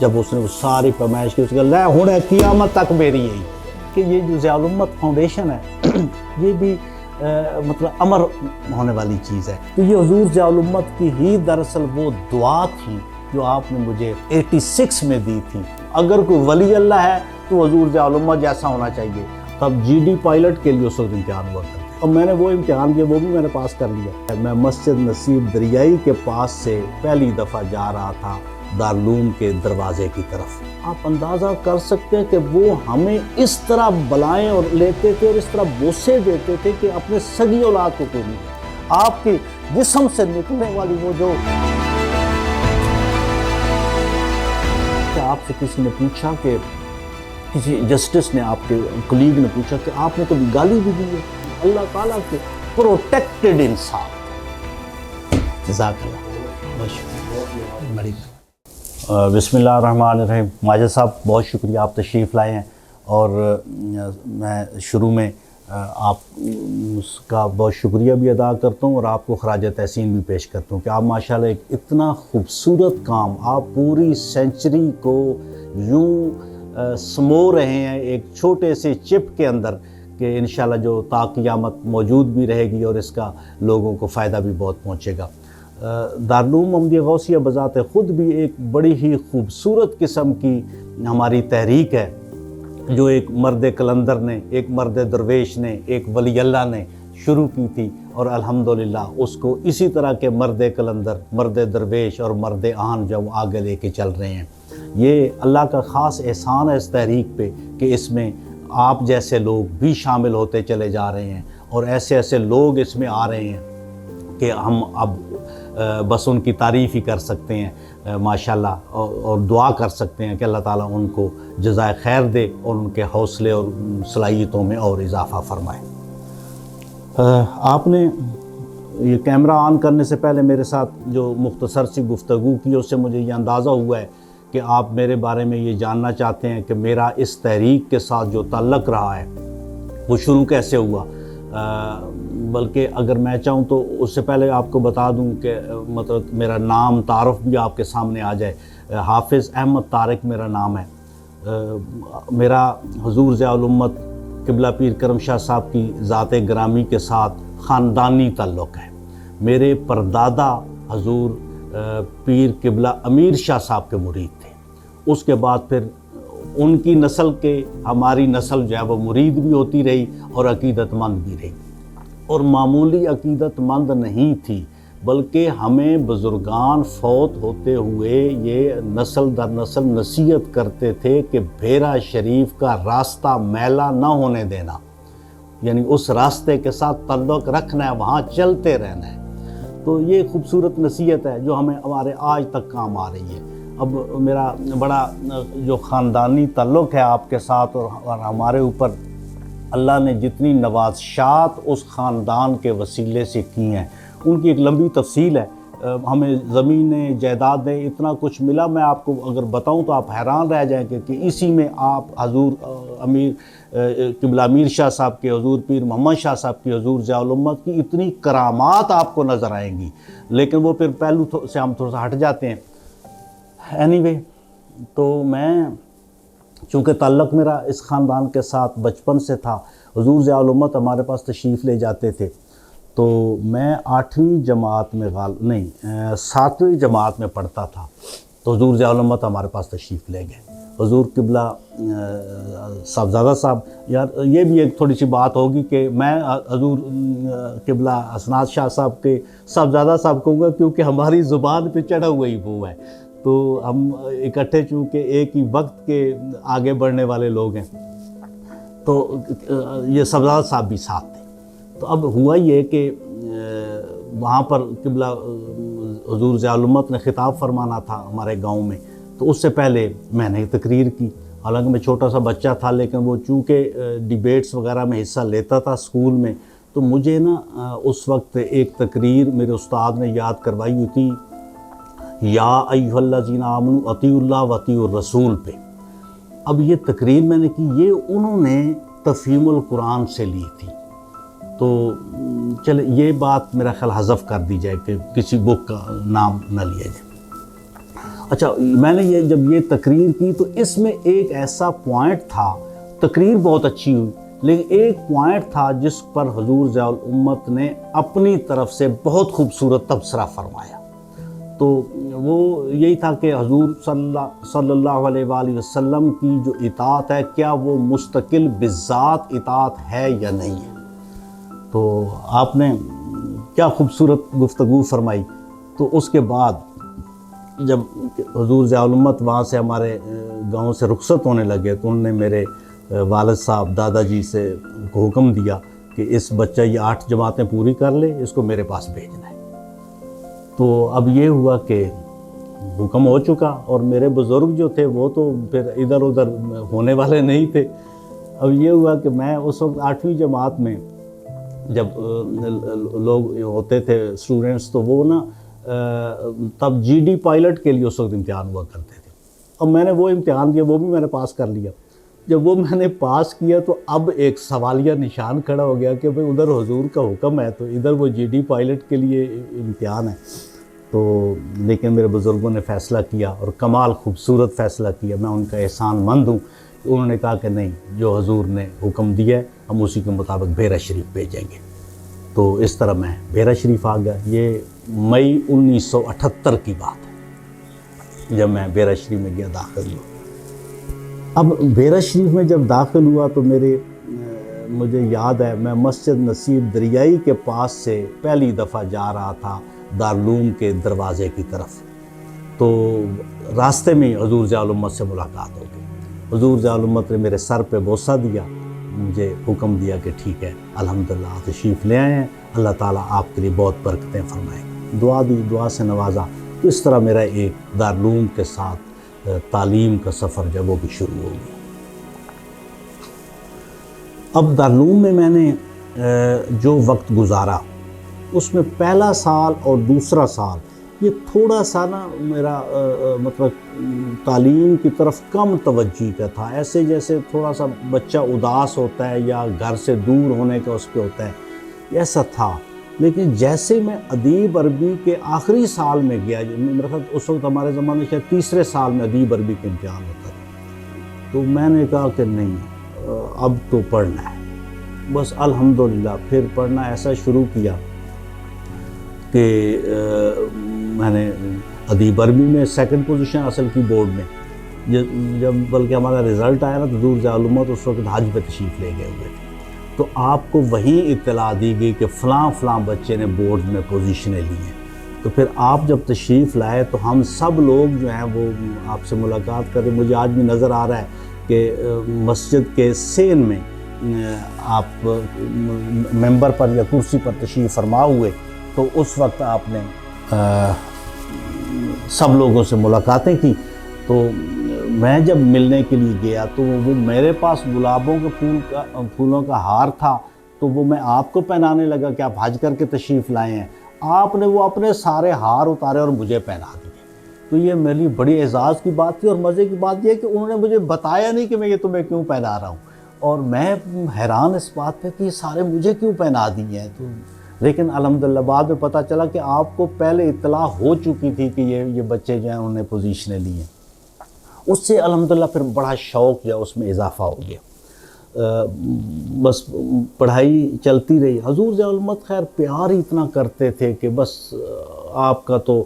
جب اس نے وہ ساری پیمائش کی، اس کا لے ہونے قیامت تک میری یہی کہ یہ جو ضیاء الامت فاؤنڈیشن ہے یہ بھی مطلب امر ہونے والی چیز ہے. تو یہ حضور ضیاء الامت کی ہی دراصل وہ دعا تھی جو آپ نے مجھے 86 میں دی تھی. اگر کوئی ولی اللہ ہے تو حضور ضیاء الامت جیسا ہونا چاہیے. تب جی ڈی پائلٹ کے لیے اس وقت امتحان ہوا کرتا. اب میں نے وہ امتحان کیا، وہ بھی میں نے پاس کر لیا. میں مسجد نصیب دریائی کے پاس سے پہلی دفعہ جا رہا تھا دارالعلوم کے دروازے کی طرف. آپ اندازہ کر سکتے ہیں کہ وہ ہمیں اس طرح بلائیں اور لیتے تھے اور اس طرح بوسے دیتے تھے کہ اپنے سگی اولاد کو کوئی نہیں دے. آپ کے جسم سے نکلنے والی وہ جو آپ سے کسی نے پوچھا کہ کسی جسٹس نے، آپ کے کلیگ نے پوچھا کہ آپ نے کبھی گالی بھی دی ہے؟ اللہ تعالیٰ کے پروٹیکٹڈ انسان. جزاک اللہ. بڑی بسم اللہ الرحمن الرحیم. ماجد صاحب بہت شکریہ، آپ تشریف لائے ہیں. اور میں شروع میں آپ کا بہت شکریہ بھی ادا کرتا ہوں اور آپ کو خراج تحسین بھی پیش کرتا ہوں کہ آپ ماشاءاللہ ایک اتنا خوبصورت کام، آپ پوری سینچری کو یوں سمو رہے ہیں ایک چھوٹے سے چپ کے اندر کہ انشاءاللہ جو تا قیامت موجود بھی رہے گی اور اس کا لوگوں کو فائدہ بھی بہت پہنچے گا. دارالعلوم محمدیہ غوثیہ بذات خود بھی ایک بڑی ہی خوبصورت قسم کی ہماری تحریک ہے جو ایک مرد کلندر نے، ایک مرد درویش نے، ایک ولی اللہ نے شروع کی تھی، اور الحمدللہ اس کو اسی طرح کے مرد کلندر، مرد درویش اور مرد آہن جو آگے لے کے چل رہے ہیں. یہ اللہ کا خاص احسان ہے اس تحریک پہ کہ اس میں آپ جیسے لوگ بھی شامل ہوتے چلے جا رہے ہیں اور ایسے ایسے لوگ اس میں آ رہے ہیں کہ ہم اب بس ان کی تعریف ہی کر سکتے ہیں ماشاءاللہ، اور دعا کر سکتے ہیں کہ اللہ تعالیٰ ان کو جزائے خیر دے اور ان کے حوصلے اور صلاحیتوں میں اور اضافہ فرمائے. آپ نے یہ کیمرہ آن کرنے سے پہلے میرے ساتھ جو مختصر سی گفتگو کی، اس سے مجھے یہ اندازہ ہوا ہے کہ آپ میرے بارے میں یہ جاننا چاہتے ہیں کہ میرا اس تحریک کے ساتھ جو تعلق رہا ہے وہ شروع کیسے ہوا. بلکہ اگر میں چاہوں تو اس سے پہلے آپ کو بتا دوں کہ مطلب میرا نام تعارف بھی آپ کے سامنے آ جائے. حافظ احمد طارق میرا نام ہے. میرا حضور ضیاء الامت قبلہ پیر کرم شاہ صاحب کی ذات گرامی کے ساتھ خاندانی تعلق ہے. میرے پردادا حضور پیر قبلہ امیر شاہ صاحب کے مرید تھے. اس کے بعد پھر ان کی نسل کے ہماری نسل جو ہے وہ مرید بھی ہوتی رہی اور عقیدت مند بھی رہی. اور معمولی عقیدت مند نہیں تھی بلکہ ہمیں بزرگان فوت ہوتے ہوئے یہ نسل در نسل نصیحت کرتے تھے کہ بھیرا شریف کا راستہ میلا نہ ہونے دینا، یعنی اس راستے کے ساتھ تعلق رکھنا ہے، وہاں چلتے رہنا ہے. تو یہ خوبصورت نصیحت ہے جو ہمیں ہمارے آج تک کام آ رہی ہے. اب میرا بڑا جو خاندانی تعلق ہے آپ کے ساتھ اور ہمارے اوپر اللہ نے جتنی نوازشات اس خاندان کے وسیلے سے کی ہیں ان کی ایک لمبی تفصیل ہے. ہمیں زمینیں جائیدادیں اتنا کچھ ملا، میں آپ کو اگر بتاؤں تو آپ حیران رہ جائیں کہ اسی میں آپ حضور امیر قبلہ امیر شاہ صاحب کے، حضور پیر محمد شاہ صاحب کی، حضور ضیاء الامت کی اتنی کرامات آپ کو نظر آئیں گی. لیکن وہ پھر پہلو سے ہم تھوڑا سا ہٹ جاتے ہیں. اینی تو میں چونکہ تعلق میرا اس خاندان کے ساتھ بچپن سے تھا، حضور ضیاء الامت ہمارے پاس تشریف لے جاتے تھے. تو میں 8ویں جماعت میں 7ویں جماعت میں پڑھتا تھا تو حضور ضیاء الامت ہمارے پاس تشریف لے گئے. حضور قبلہ صاحبزادہ صاحب، یار یہ بھی ایک تھوڑی سی بات ہوگی کہ میں حضور قبلہ حسنات شاہ صاحب کے صاحبزادہ صاحب کہوں گا کیونکہ ہماری زبان پہ چڑھا ہوا ہی وہ ہے. تو ہم اکٹھے چونکہ ایک ہی وقت کے آگے بڑھنے والے لوگ ہیں تو یہ صاحبزادہ صاحب بھی ساتھ تھے. تو اب ہوا یہ کہ وہاں پر قبلہ حضور ضیاء الامت نے خطاب فرمانا تھا ہمارے گاؤں میں. تو اس سے پہلے میں نے تقریر کی، حالانکہ میں چھوٹا سا بچہ تھا لیکن وہ چونکہ ڈیبیٹس وغیرہ میں حصہ لیتا تھا اسکول میں، تو مجھے نا اس وقت ایک تقریر میرے استاد نے یاد کروائی ہوئی تھی، یا ایھا الذین آمنوا اطیعوا اللہ واطیعوا الرسول پہ. اب یہ تقریر میں نے کی، یہ انہوں نے تفہیم القرآن سے لی تھی. تو چلے یہ بات میرا خیال حذف کر دی جائے کہ کسی بک کا نام نہ لیا جائے. اچھا میں نے جب یہ تقریر کی تو اس میں ایک ایسا پوائنٹ تھا، تقریر بہت اچھی ہوئی لیکن ایک پوائنٹ تھا جس پر حضور ضیاء الامت نے اپنی طرف سے بہت خوبصورت تبصرہ فرمایا، تو وہ یہی تھا کہ حضور صلی اللہ علیہ وآلہ وسلم کی جو اطاعت ہے کیا وہ مستقل بذات اطاعت ہے یا نہیں ہے۔ تو آپ نے کیا خوبصورت گفتگو فرمائی۔ تو اس کے بعد جب حضور ضیاء الامت وہاں سے ہمارے گاؤں سے رخصت ہونے لگے تو انہوں نے میرے والد صاحب دادا جی سے کو حکم دیا کہ اس بچہ یہ 8 جماعتیں پوری کر لے، اس کو میرے پاس بھیجنا ہے۔ تو اب یہ ہوا کہ حکم ہو چکا اور میرے بزرگ جو تھے وہ تو پھر ادھر ادھر ہونے والے نہیں تھے۔ اب یہ ہوا کہ میں اس وقت 8ویں جماعت میں جب لوگ ہوتے تھے اسٹوڈنٹس تو وہ نا تب جی ڈی پائلٹ کے لیے اس وقت امتحان ہوا کرتے تھے، اب میں نے وہ امتحان دیا، وہ بھی میں نے پاس کر لیا۔ جب وہ میں نے پاس کیا تو اب ایک سوالیہ نشان کھڑا ہو گیا کہ بھئی ادھر حضور کا حکم ہے تو ادھر وہ جی ڈی پائلٹ کے لیے امتحان ہے۔ تو لیکن میرے بزرگوں نے فیصلہ کیا اور کمال خوبصورت فیصلہ کیا، میں ان کا احسان مند ہوں۔ انہوں نے کہا کہ نہیں، جو حضور نے حکم دیا ہے ہم اسی کے مطابق بیرہ شریف بھیجیں گے۔ تو اس طرح میں بیرہ شریف آ گیا۔ یہ مئی 1978 کی بات ہے جب میں بیرہ شریف میں گیا، داخل ہوا۔ اب بیرہ شریف میں جب داخل ہوا تو مجھے یاد ہے میں مسجد نصیب دریائی کے پاس سے پہلی دفعہ جا رہا تھا دارالعلوم کے دروازے کی طرف، تو راستے میں حضور ضیاء الامت سے ملاقات ہو گئی۔ حضور ضیاء الامت نے میرے سر پہ بوسہ دیا، مجھے حکم دیا کہ ٹھیک ہے الحمدللہ آپ تشریف لے آئے ہیں، اللہ تعالیٰ آپ کے لیے بہت برکتیں فرمائے گا۔ دعا دی، دعا سے نوازا۔ تو اس طرح میرا ایک دارالعلوم کے ساتھ تعلیم کا سفر جب وہ بھی شروع ہو گیا۔ اب دارالعلوم میں نے جو وقت گزارا اس میں پہلا سال اور دوسرا سال یہ تھوڑا سا نا میرا مطلب تعلیم کی طرف کم توجہ کا تھا، ایسے جیسے تھوڑا سا بچہ اداس ہوتا ہے یا گھر سے دور ہونے کا اس پہ ہوتا ہے، ایسا تھا۔ لیکن جیسے میں ادیب عربی کے آخری سال میں گیا، میرے خیال اس وقت ہمارے زمانے میں شاید تیسرے سال میں ادیب عربی کے امتحان ہوتا تھا، تو میں نے کہا کہ نہیں اب تو پڑھنا ہے بس الحمدللہ۔ پھر پڑھنا ایسا شروع کیا کہ میں نے ادیب عربی میں 2nd پوزیشن حاصل کی بورڈ میں۔ جب بلکہ ہمارا رزلٹ آیا نا تو حضور ضیاء الامت اس وقت حج پہ تشریف لے گئے ہوئے تھے، تو آپ کو وہیں اطلاع دی گئی کہ فلاں فلاں بچے نے بورڈ میں پوزیشنیں لی ہیں۔ تو پھر آپ جب تشریف لائے تو ہم سب لوگ جو ہیں وہ آپ سے ملاقات کریں۔ مجھے آج بھی نظر آ رہا ہے کہ مسجد کے سین میں آپ ممبر پر یا کرسی پر تشریف فرما ہوئے، تو اس وقت آپ نے سب لوگوں سے ملاقاتیں کی۔ تو میں جب ملنے کے لیے گیا تو وہ میرے پاس گلابوں کے پھولوں کا ہار تھا، تو وہ میں آپ کو پہنانے لگا کہ آپ حج کر کے تشریف لائے ہیں۔ آپ نے وہ اپنے سارے ہار اتارے اور مجھے پہنا دیے۔ تو یہ میرے لیے بڑی اعزاز کی بات تھی، اور مزے کی بات یہ ہے کہ انہوں نے مجھے بتایا نہیں کہ میں یہ تمہیں کیوں پہنا رہا ہوں، اور میں حیران اس بات پہ کہ یہ سارے مجھے کیوں پہنا دیے ہیں۔ تو لیکن الحمدللہ بعد میں پتہ چلا کہ آپ کو پہلے اطلاع ہو چکی تھی کہ یہ بچے جو ہیں انہوں نے پوزیشنیں لی ہیں۔ اس سے الحمدللہ پھر بڑا شوق جو ہے اس میں اضافہ ہو گیا۔ بس پڑھائی چلتی رہی۔ حضور ضیاء الامت خیر پیار ہی اتنا کرتے تھے کہ بس آپ کا تو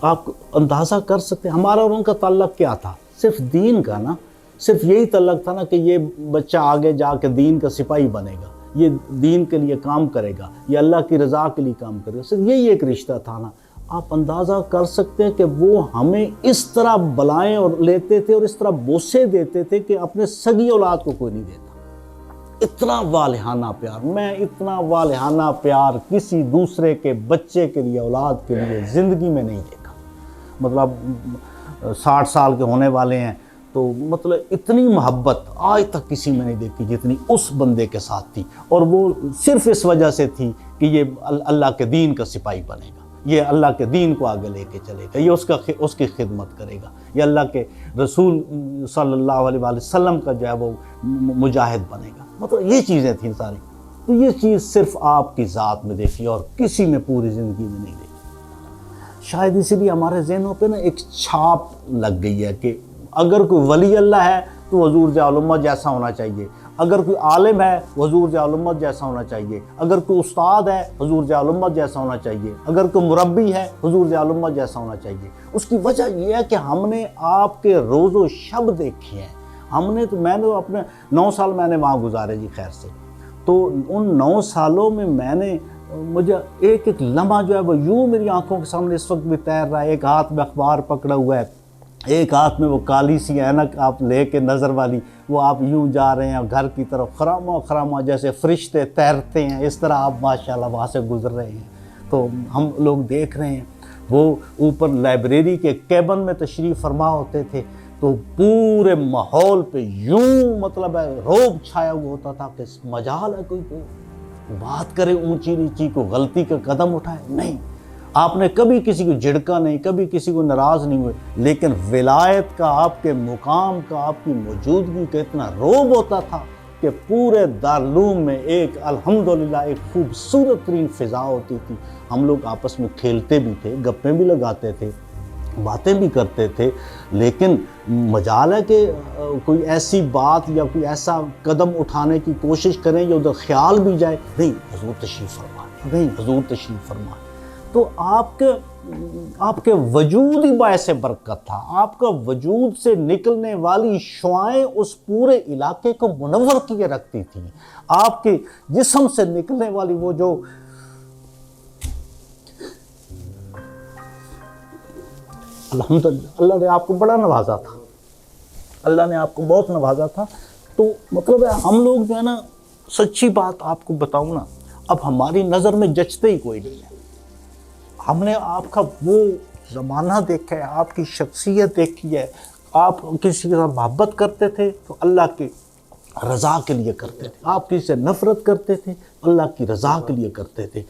آپ اندازہ کر سکتے ہیں ہمارا اور ان کا تعلق کیا تھا، صرف دین کا نا، صرف یہی تعلق تھا نا کہ یہ بچہ آگے جا کے دین کا سپاہی بنے گا، یہ دین کے لیے کام کرے گا، یہ اللہ کی رضا کے لیے کام کرے گا، صرف یہی ایک رشتہ تھا نا۔ آپ اندازہ کر سکتے ہیں کہ وہ ہمیں اس طرح بلائیں اور لیتے تھے اور اس طرح بوسے دیتے تھے کہ اپنے سگی اولاد کو کوئی نہیں دیتا۔ اتنا والہانہ پیار، میں اتنا والہانہ پیار کسی دوسرے کے بچے کے لیے، اولاد کے لیے زندگی میں نہیں دیکھا۔ مطلب 60 سال کے ہونے والے ہیں تو مطلب اتنی محبت آج تک کسی میں نہیں دیکھی جتنی اس بندے کے ساتھ تھی، اور وہ صرف اس وجہ سے تھی کہ یہ اللہ کے دین کا سپاہی بنے گا، یہ اللہ کے دین کو آگے لے کے چلے گا، یہ اس کی خدمت کرے گا، یہ اللہ کے رسول صلی اللہ علیہ وآلہ وسلم کا جو ہے وہ مجاہد بنے گا۔ مطلب یہ چیزیں تھیں ساری۔ تو یہ چیز صرف آپ کی ذات میں دیکھی اور کسی میں پوری زندگی میں نہیں دیکھی۔ شاید اسی لیے ہمارے ذہنوں پہ نا ایک چھاپ لگ گئی ہے کہ اگر کوئی ولی اللہ ہے تو حضور ضیاء الامت جیسا ہونا چاہیے، اگر کوئی عالم ہے حضور ضیاء الامت جیسا ہونا چاہیے، اگر کوئی استاد ہے حضور ضیاء الامت جیسا ہونا چاہیے، اگر کوئی مربی ہے حضور ضیاء الامت جیسا ہونا چاہیے۔ اس کی وجہ یہ ہے کہ ہم نے آپ کے روز و شب دیکھے ہیں، میں نے اپنے 9 سال میں نے وہاں گزارے جی خیر سے، تو ان 9 سالوں میں نے مجھے ایک ایک لمحہ جو ہے وہ یوں میری آنکھوں کے سامنے اس وقت بھی تیر رہا ہے، ایک ہاتھ میں اخبار پکڑا ہوا ہے، ایک ہاتھ میں وہ کالی سی اینک آپ لے کے نظر والی، وہ آپ یوں جا رہے ہیں گھر کی طرف، خراما خراما جیسے فرشتے تیرتے ہیں اس طرح آپ ماشاءاللہ وہاں سے گزر رہے ہیں۔ تو ہم لوگ دیکھ رہے ہیں، وہ اوپر لائبریری کے کیبن میں تشریف فرما ہوتے تھے تو پورے ماحول پہ یوں مطلب ہے رعب چھایا ہوا ہوتا تھا کہ مجال ہے کوئی بات کرے اونچی نیچی، کو غلطی کا قدم اٹھائے نہیں۔ آپ نے کبھی کسی کو جھڑکا نہیں، کبھی کسی کو ناراض نہیں ہوئے، لیکن ولایت کا، آپ کے مقام کا، آپ کی موجودگی کا اتنا رعب ہوتا تھا کہ پورے دارالعلوم میں ایک الحمدللہ ایک خوبصورت ترین فضا ہوتی تھی۔ ہم لوگ آپس میں کھیلتے بھی تھے، گپیں بھی لگاتے تھے، باتیں بھی کرتے تھے، لیکن مجال ہے کہ کوئی ایسی بات یا کوئی ایسا قدم اٹھانے کی کوشش کریں یا ادھر خیال بھی جائے، نہیں حضور تشریف فرمائے، نہیں حضور تشریف فرمائے۔ تو آپ کے وجود ہی باعث برکت تھا، آپ کا وجود سے نکلنے والی شعائیں اس پورے علاقے کو منور کیے رکھتی تھیں، آپ کے جسم سے نکلنے والی وہ جو الحمدللہ اللہ نے آپ کو بڑا نوازا تھا، اللہ نے آپ کو بہت نوازا تھا۔ تو مطلب ہے ہم لوگ جو ہے نا، سچی بات آپ کو بتاؤں نا، اب ہماری نظر میں جچتے ہی کوئی نہیں ہے۔ ہم نے آپ کا وہ زمانہ دیکھا ہے، آپ کی شخصیت دیکھی ہے، آپ کسی کے ساتھ محبت کرتے تھے تو اللہ کی رضا کے لیے کرتے تھے، آپ کسی سے نفرت کرتے تھے اللہ کی رضا کے لیے کرتے تھے۔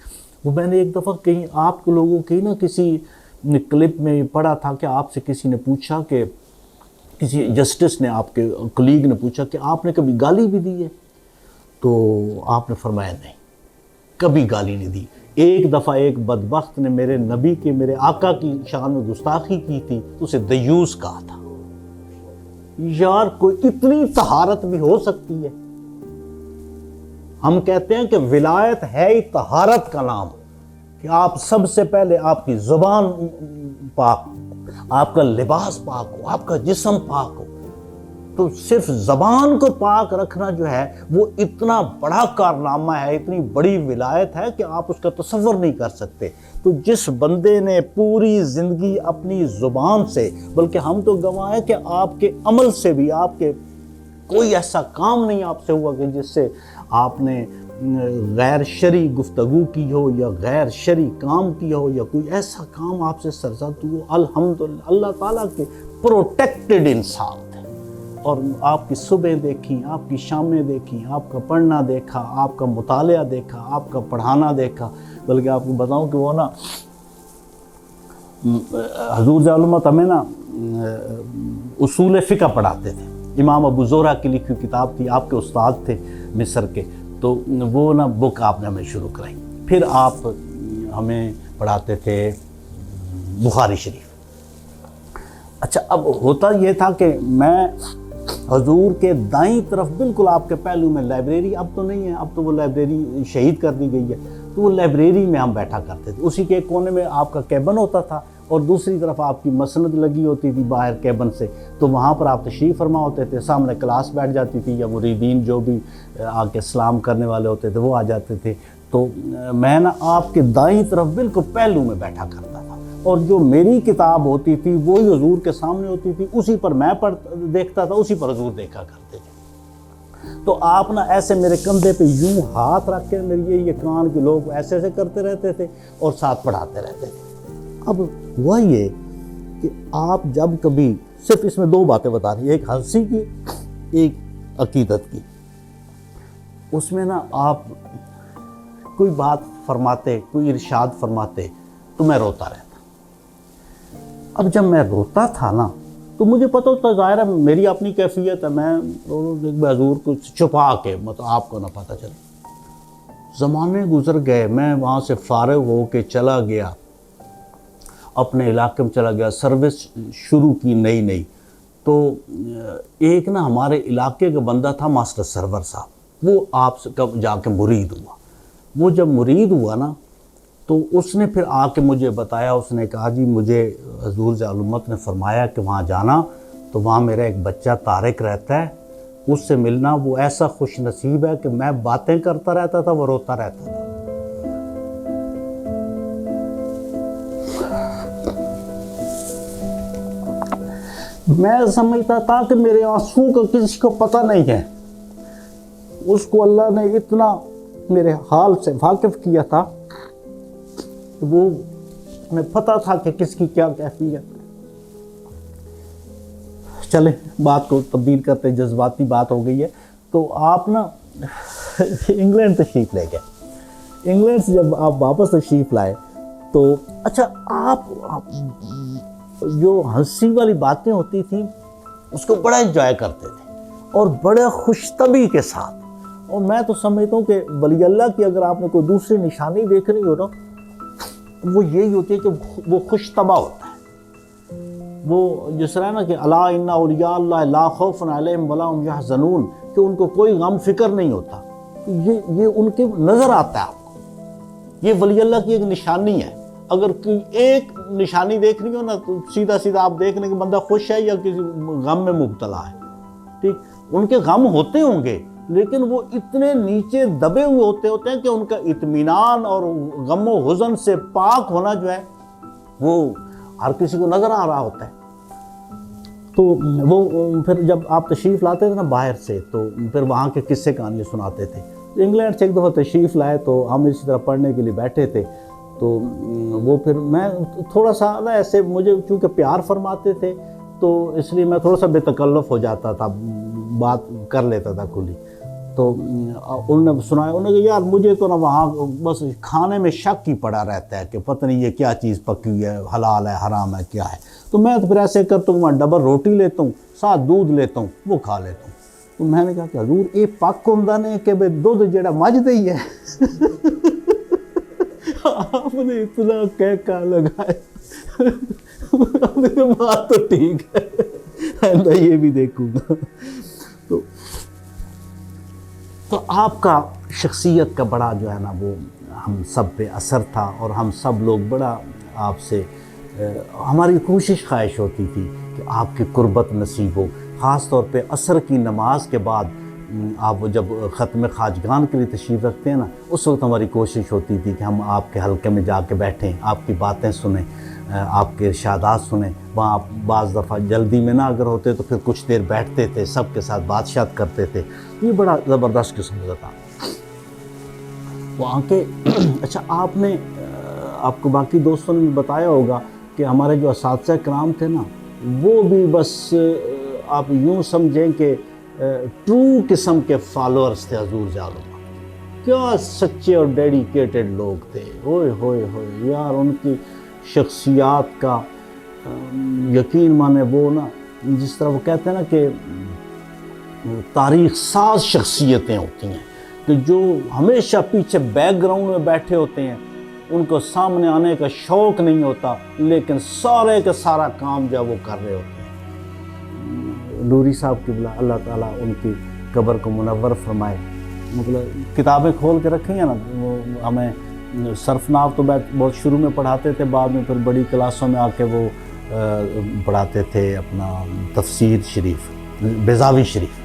وہ میں نے ایک دفعہ کہیں آپ کے لوگوں کی نا کسی کلپ میں پڑھا تھا کہ آپ سے کسی نے پوچھا کہ کسی جسٹس نے، آپ کے کلیگ نے پوچھا کہ آپ نے کبھی گالی بھی دی ہے؟ تو آپ نے فرمایا نہیں، کبھی گالی نہیں دی۔ ایک دفعہ ایک بدبخت نے میرے نبی کے، میرے آقا کی شان میں گستاخی کی تھی، اسے دیوس کہا تھا۔ یار کوئی اتنی طہارت بھی ہو سکتی ہے؟ ہم کہتے ہیں کہ ولایت ہے ہی طہارت کا نام، کہ آپ سب سے پہلے آپ کی زبان پاک، آپ کا لباس پاک ہو، آپ کا جسم پاک ہو۔ تو صرف زبان کو پاک رکھنا جو ہے وہ اتنا بڑا کارنامہ ہے، اتنی بڑی ولایت ہے کہ آپ اس کا تصور نہیں کر سکتے۔ تو جس بندے نے پوری زندگی اپنی زبان سے، بلکہ ہم تو گواہ ہیں کہ آپ کے عمل سے بھی، آپ کے کوئی ایسا کام نہیں آپ سے ہوا کہ جس سے آپ نے غیر شرعی گفتگو کی ہو یا غیر شرعی کام کیا ہو، یا کوئی ایسا کام آپ سے سرزد ہو۔ الحمدللہ اللہ تعالیٰ کے پروٹیکٹڈ انسان تھے، اور آپ کی صبح دیکھیں، آپ کی شامیں دیکھیں، آپ کا پڑھنا دیکھا، آپ کا مطالعہ دیکھا، آپ کا پڑھانا دیکھا۔ بلکہ آپ کو بتاؤں کہ وہ نا حضور ضیاء الامت ہمیں نا اصول فقہ پڑھاتے تھے، امام ابو زرعہ کی لکھی کتاب تھی، آپ کے استاد تھے مصر کے، تو وہ نا بک آپ نے ہمیں شروع کرائی۔ پھر آپ ہمیں پڑھاتے تھے بخاری شریف۔ اچھا اب ہوتا یہ تھا کہ میں حضور کے دائیں طرف بالکل آپ کے پہلو میں لائبریری، اب تو نہیں ہے، اب تو وہ لائبریری شہید کر دی گئی ہے، تو وہ لائبریری میں ہم بیٹھا کرتے تھے۔ اسی کے ایک کونے میں آپ کا کیبن ہوتا تھا اور دوسری طرف آپ کی مسند لگی ہوتی تھی باہر کیبن سے، تو وہاں پر آپ تشریف فرما ہوتے تھے، سامنے کلاس بیٹھ جاتی تھی، یا مریدین جو بھی آ کے سلام کرنے والے ہوتے تھے وہ آ جاتے تھے۔ تو میں نا آپ کے دائیں طرف بالکل پہلو میں بیٹھا کرتا تھا، اور جو میری کتاب ہوتی تھی وہی حضور کے سامنے ہوتی تھی، اسی پر میں دیکھتا تھا، اسی پر حضور دیکھا کرتے تھے۔ تو آپ نا ایسے میرے کندھے پہ یوں ہاتھ رکھ کے، میری یہ کان کے لوگ ایسے ایسے کرتے رہتے تھے اور ساتھ پڑھاتے رہتے تھے۔ اب ہوا یہ کہ آپ جب کبھی، صرف اس میں 2 باتیں بتا رہی ہیں، ایک ہنسی کی، ایک عقیدت کی۔ اس میں نا آپ کوئی بات فرماتے، کوئی ارشاد فرماتے تو میں روتا رہتا۔ اب جب میں روتا تھا نا تو مجھے پتہ ہوتا، ظاہر ہے میری اپنی کیفیت ہے، میں حضور کو چھپا کے، مطلب آپ کو نہ پتہ چلے۔ زمانے گزر گئے، میں وہاں سے فارغ ہو کے چلا گیا، اپنے علاقے میں چلا گیا, سروس شروع کی نئی. تو ایک نا ہمارے علاقے کا بندہ تھا ماسٹر سرور صاحب, وہ آپ سے جا کے مرید ہوا. وہ جب مرید ہوا نا تو اس نے پھر آ کے مجھے بتایا, اس نے کہا جی مجھے حضور ضیاء الامت نے فرمایا کہ وہاں جانا, تو وہاں میرا ایک بچہ طارق رہتا ہے, اس سے ملنا. وہ ایسا خوش نصیب ہے کہ میں باتیں کرتا رہتا تھا, وہ روتا رہتا تھا. میں سمجھتا تھا کہ میرے آنسو کا کسی کو پتہ نہیں ہے. اس کو اللہ نے اتنا میرے حال سے واقف کیا تھا, وہ ہمیں پتہ تھا کہ کس کی کیا کیفیت. چلیں بات کو تبدیل کرتے, جذباتی بات ہو گئی ہے. تو آپ نا انگلینڈ تشریف لے گئے. انگلینڈ سے جب آپ واپس تشریف لائے تو اچھا آپ جو ہنسی والی باتیں ہوتی تھیں اس کو بڑا انجوائے کرتے تھے اور بڑے خوش طبعی کے ساتھ. اور میں تو سمجھتا ہوں کہ ولی اللہ کی اگر آپ نے کوئی دوسری نشانی دیکھنی ہو نا, وہ یہی ہوتی ہے کہ وہ خوش طبع ہوتا ہے. وہ جس طرح نا کہ الا ان اولیاء اللہ لا خوف علیہم ولا هم یحزنون, کہ ان کو کوئی غم فکر نہیں ہوتا. یہ ان کے نظر آتا ہے آپ کو. یہ ولی اللہ کی ایک نشانی ہے. اگر کوئی ایک نشانی دیکھنی ہو نا تو سیدھا آپ دیکھ لیں کہ بندہ خوش ہے یا کسی غم میں مبتلا ہے. ٹھیک, ان کے غم ہوتے ہوں گے لیکن وہ اتنے نیچے دبے ہوئے ہوتے ہیں کہ ان کا اطمینان اور غم و حزن سے پاک ہونا جو ہے وہ ہر کسی کو نظر آ رہا ہوتا ہے. تو وہ پھر جب آپ تشریف لاتے تھے نا باہر سے, تو پھر وہاں کے قصے کہانیاں سناتے تھے. انگلینڈ سے ایک دفعہ تشریف لائے تو ہم اسی طرح پڑھنے کے لیے بیٹھے تھے. تو وہ پھر میں تھوڑا سا نا ایسے, مجھے چونکہ پیار فرماتے تھے تو اس لیے میں تھوڑا سا بے تکلف ہو جاتا تھا, بات کر لیتا تھا کھلی. تو انہوں نے سنایا, انہوں نے کہا یار مجھے تو نا وہاں بس کھانے میں شک ہی پڑا رہتا ہے کہ پتہ نہیں یہ کیا چیز پکی ہوئی ہے, حلال ہے حرام ہے کیا ہے. تو میں تو پھر ایسے کرتا ہوں, میں ڈبل روٹی لیتا ہوں, ساتھ دودھ لیتا ہوں, وہ کھا لیتا ہوں. تو میں نے کہا کہ حضور یہ پک ہوندہ نہیں کہ بھئی دودھ جڑا مجھ دے ہی ہے. آپ نے اتنا کہہ لگایا, بات تو ٹھیک ہے, میں یہ بھی دیکھوں گا. تو آپ کا شخصیت کا بڑا جو ہے نا وہ ہم سب پہ اثر تھا, اور ہم سب لوگ بڑا آپ سے, ہماری کوشش خواہش ہوتی تھی کہ آپ کی قربت نصیب ہو. خاص طور پہ عصر کی نماز کے بعد آپ جب ختم خواجگان کے لیے تشریف رکھتے ہیں نا, اس وقت ہماری کوشش ہوتی تھی کہ ہم آپ کے حلقے میں جا کے بیٹھیں, آپ کی باتیں سنیں, آپ کے ارشادات سنیں. وہاں بعض دفعہ جلدی میں نہ اگر ہوتے تو پھر کچھ دیر بیٹھتے تھے, سب کے ساتھ بات کرتے تھے. یہ بڑا زبردست قسم کا تھا وہاں کے. اچھا آپ کو باقی دوستوں نے بتایا ہوگا کہ ہمارے جو اساتذہ کرام تھے نا, وہ بھی بس آپ یوں سمجھیں کہ ٹرو قسم کے فالورز تھے حضور ضیاء الامت. کیا سچے اور ڈیڈیکیٹڈ لوگ تھے. ہوئے ہوئے ہوئے یار, ان کی شخصیات کا یقین مانے, وہ نا جس طرح وہ کہتے ہیں نا کہ تاریخ ساز شخصیتیں ہوتی ہیں کہ جو ہمیشہ پیچھے بیک گراؤنڈ میں بیٹھے ہوتے ہیں, ان کو سامنے آنے کا شوق نہیں ہوتا, لیکن سارے کا سارا کام جو وہ کر رہے ہوتے ہیں. نوری صاحب قبلہ اللہ تعالیٰ ان کی قبر کو منور فرمائے. مطلب کتابیں کھول کے رکھی ہیں نا, وہ ہمیں صرف ناو تو بہت شروع میں پڑھاتے تھے, بعد میں پھر بڑی کلاسوں میں آ کے وہ پڑھاتے تھے اپنا تفسیر شریف, بیضاوی شریف.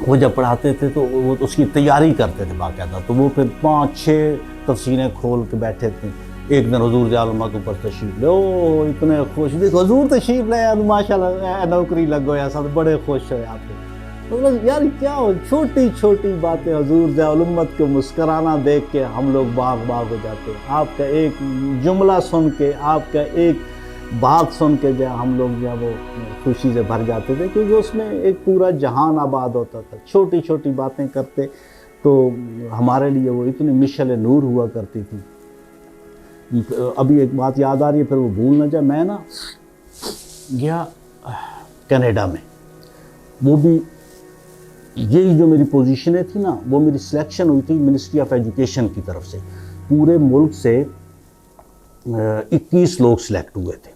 وہ جب پڑھاتے تھے تو وہ اس کی تیاری کرتے تھے باقاعدہ. تو وہ پھر 5-6 تفسیریں کھول کے بیٹھے تھے. ایک دن حضور ضیاء الامت اوپر تشریف لے, او اتنے خوش, دیکھو حضور تشریف لے, ماشاءاللہ نوکری لگو یا سب بڑے خوش ہوئے آپ کو. یار کیا ہو, چھوٹی چھوٹی باتیں حضور ضیاء الامت کو مسکرانا دیکھ کے ہم لوگ باغ ہو جاتے. آپ کا ایک جملہ سن کے, آپ کا ایک بات سن کے جو ہم لوگ جو وہ خوشی سے بھر جاتے تھے, کیونکہ اس میں ایک پورا جہان آباد ہوتا تھا. چھوٹی چھوٹی باتیں کرتے تو ہمارے لیے وہ اتنی مشعل نور ہوا کرتی تھی. ابھی ایک بات یاد آ رہی ہے, پھر وہ بھول نہ جائے. میں نا گیا کینیڈا میں, وہ بھی یہی جو میری پوزیشنیں تھی نا, وہ میری سلیکشن ہوئی تھی منسٹری آف ایجوکیشن کی طرف سے. پورے ملک سے 21 لوگ سلیکٹ ہوئے تھے.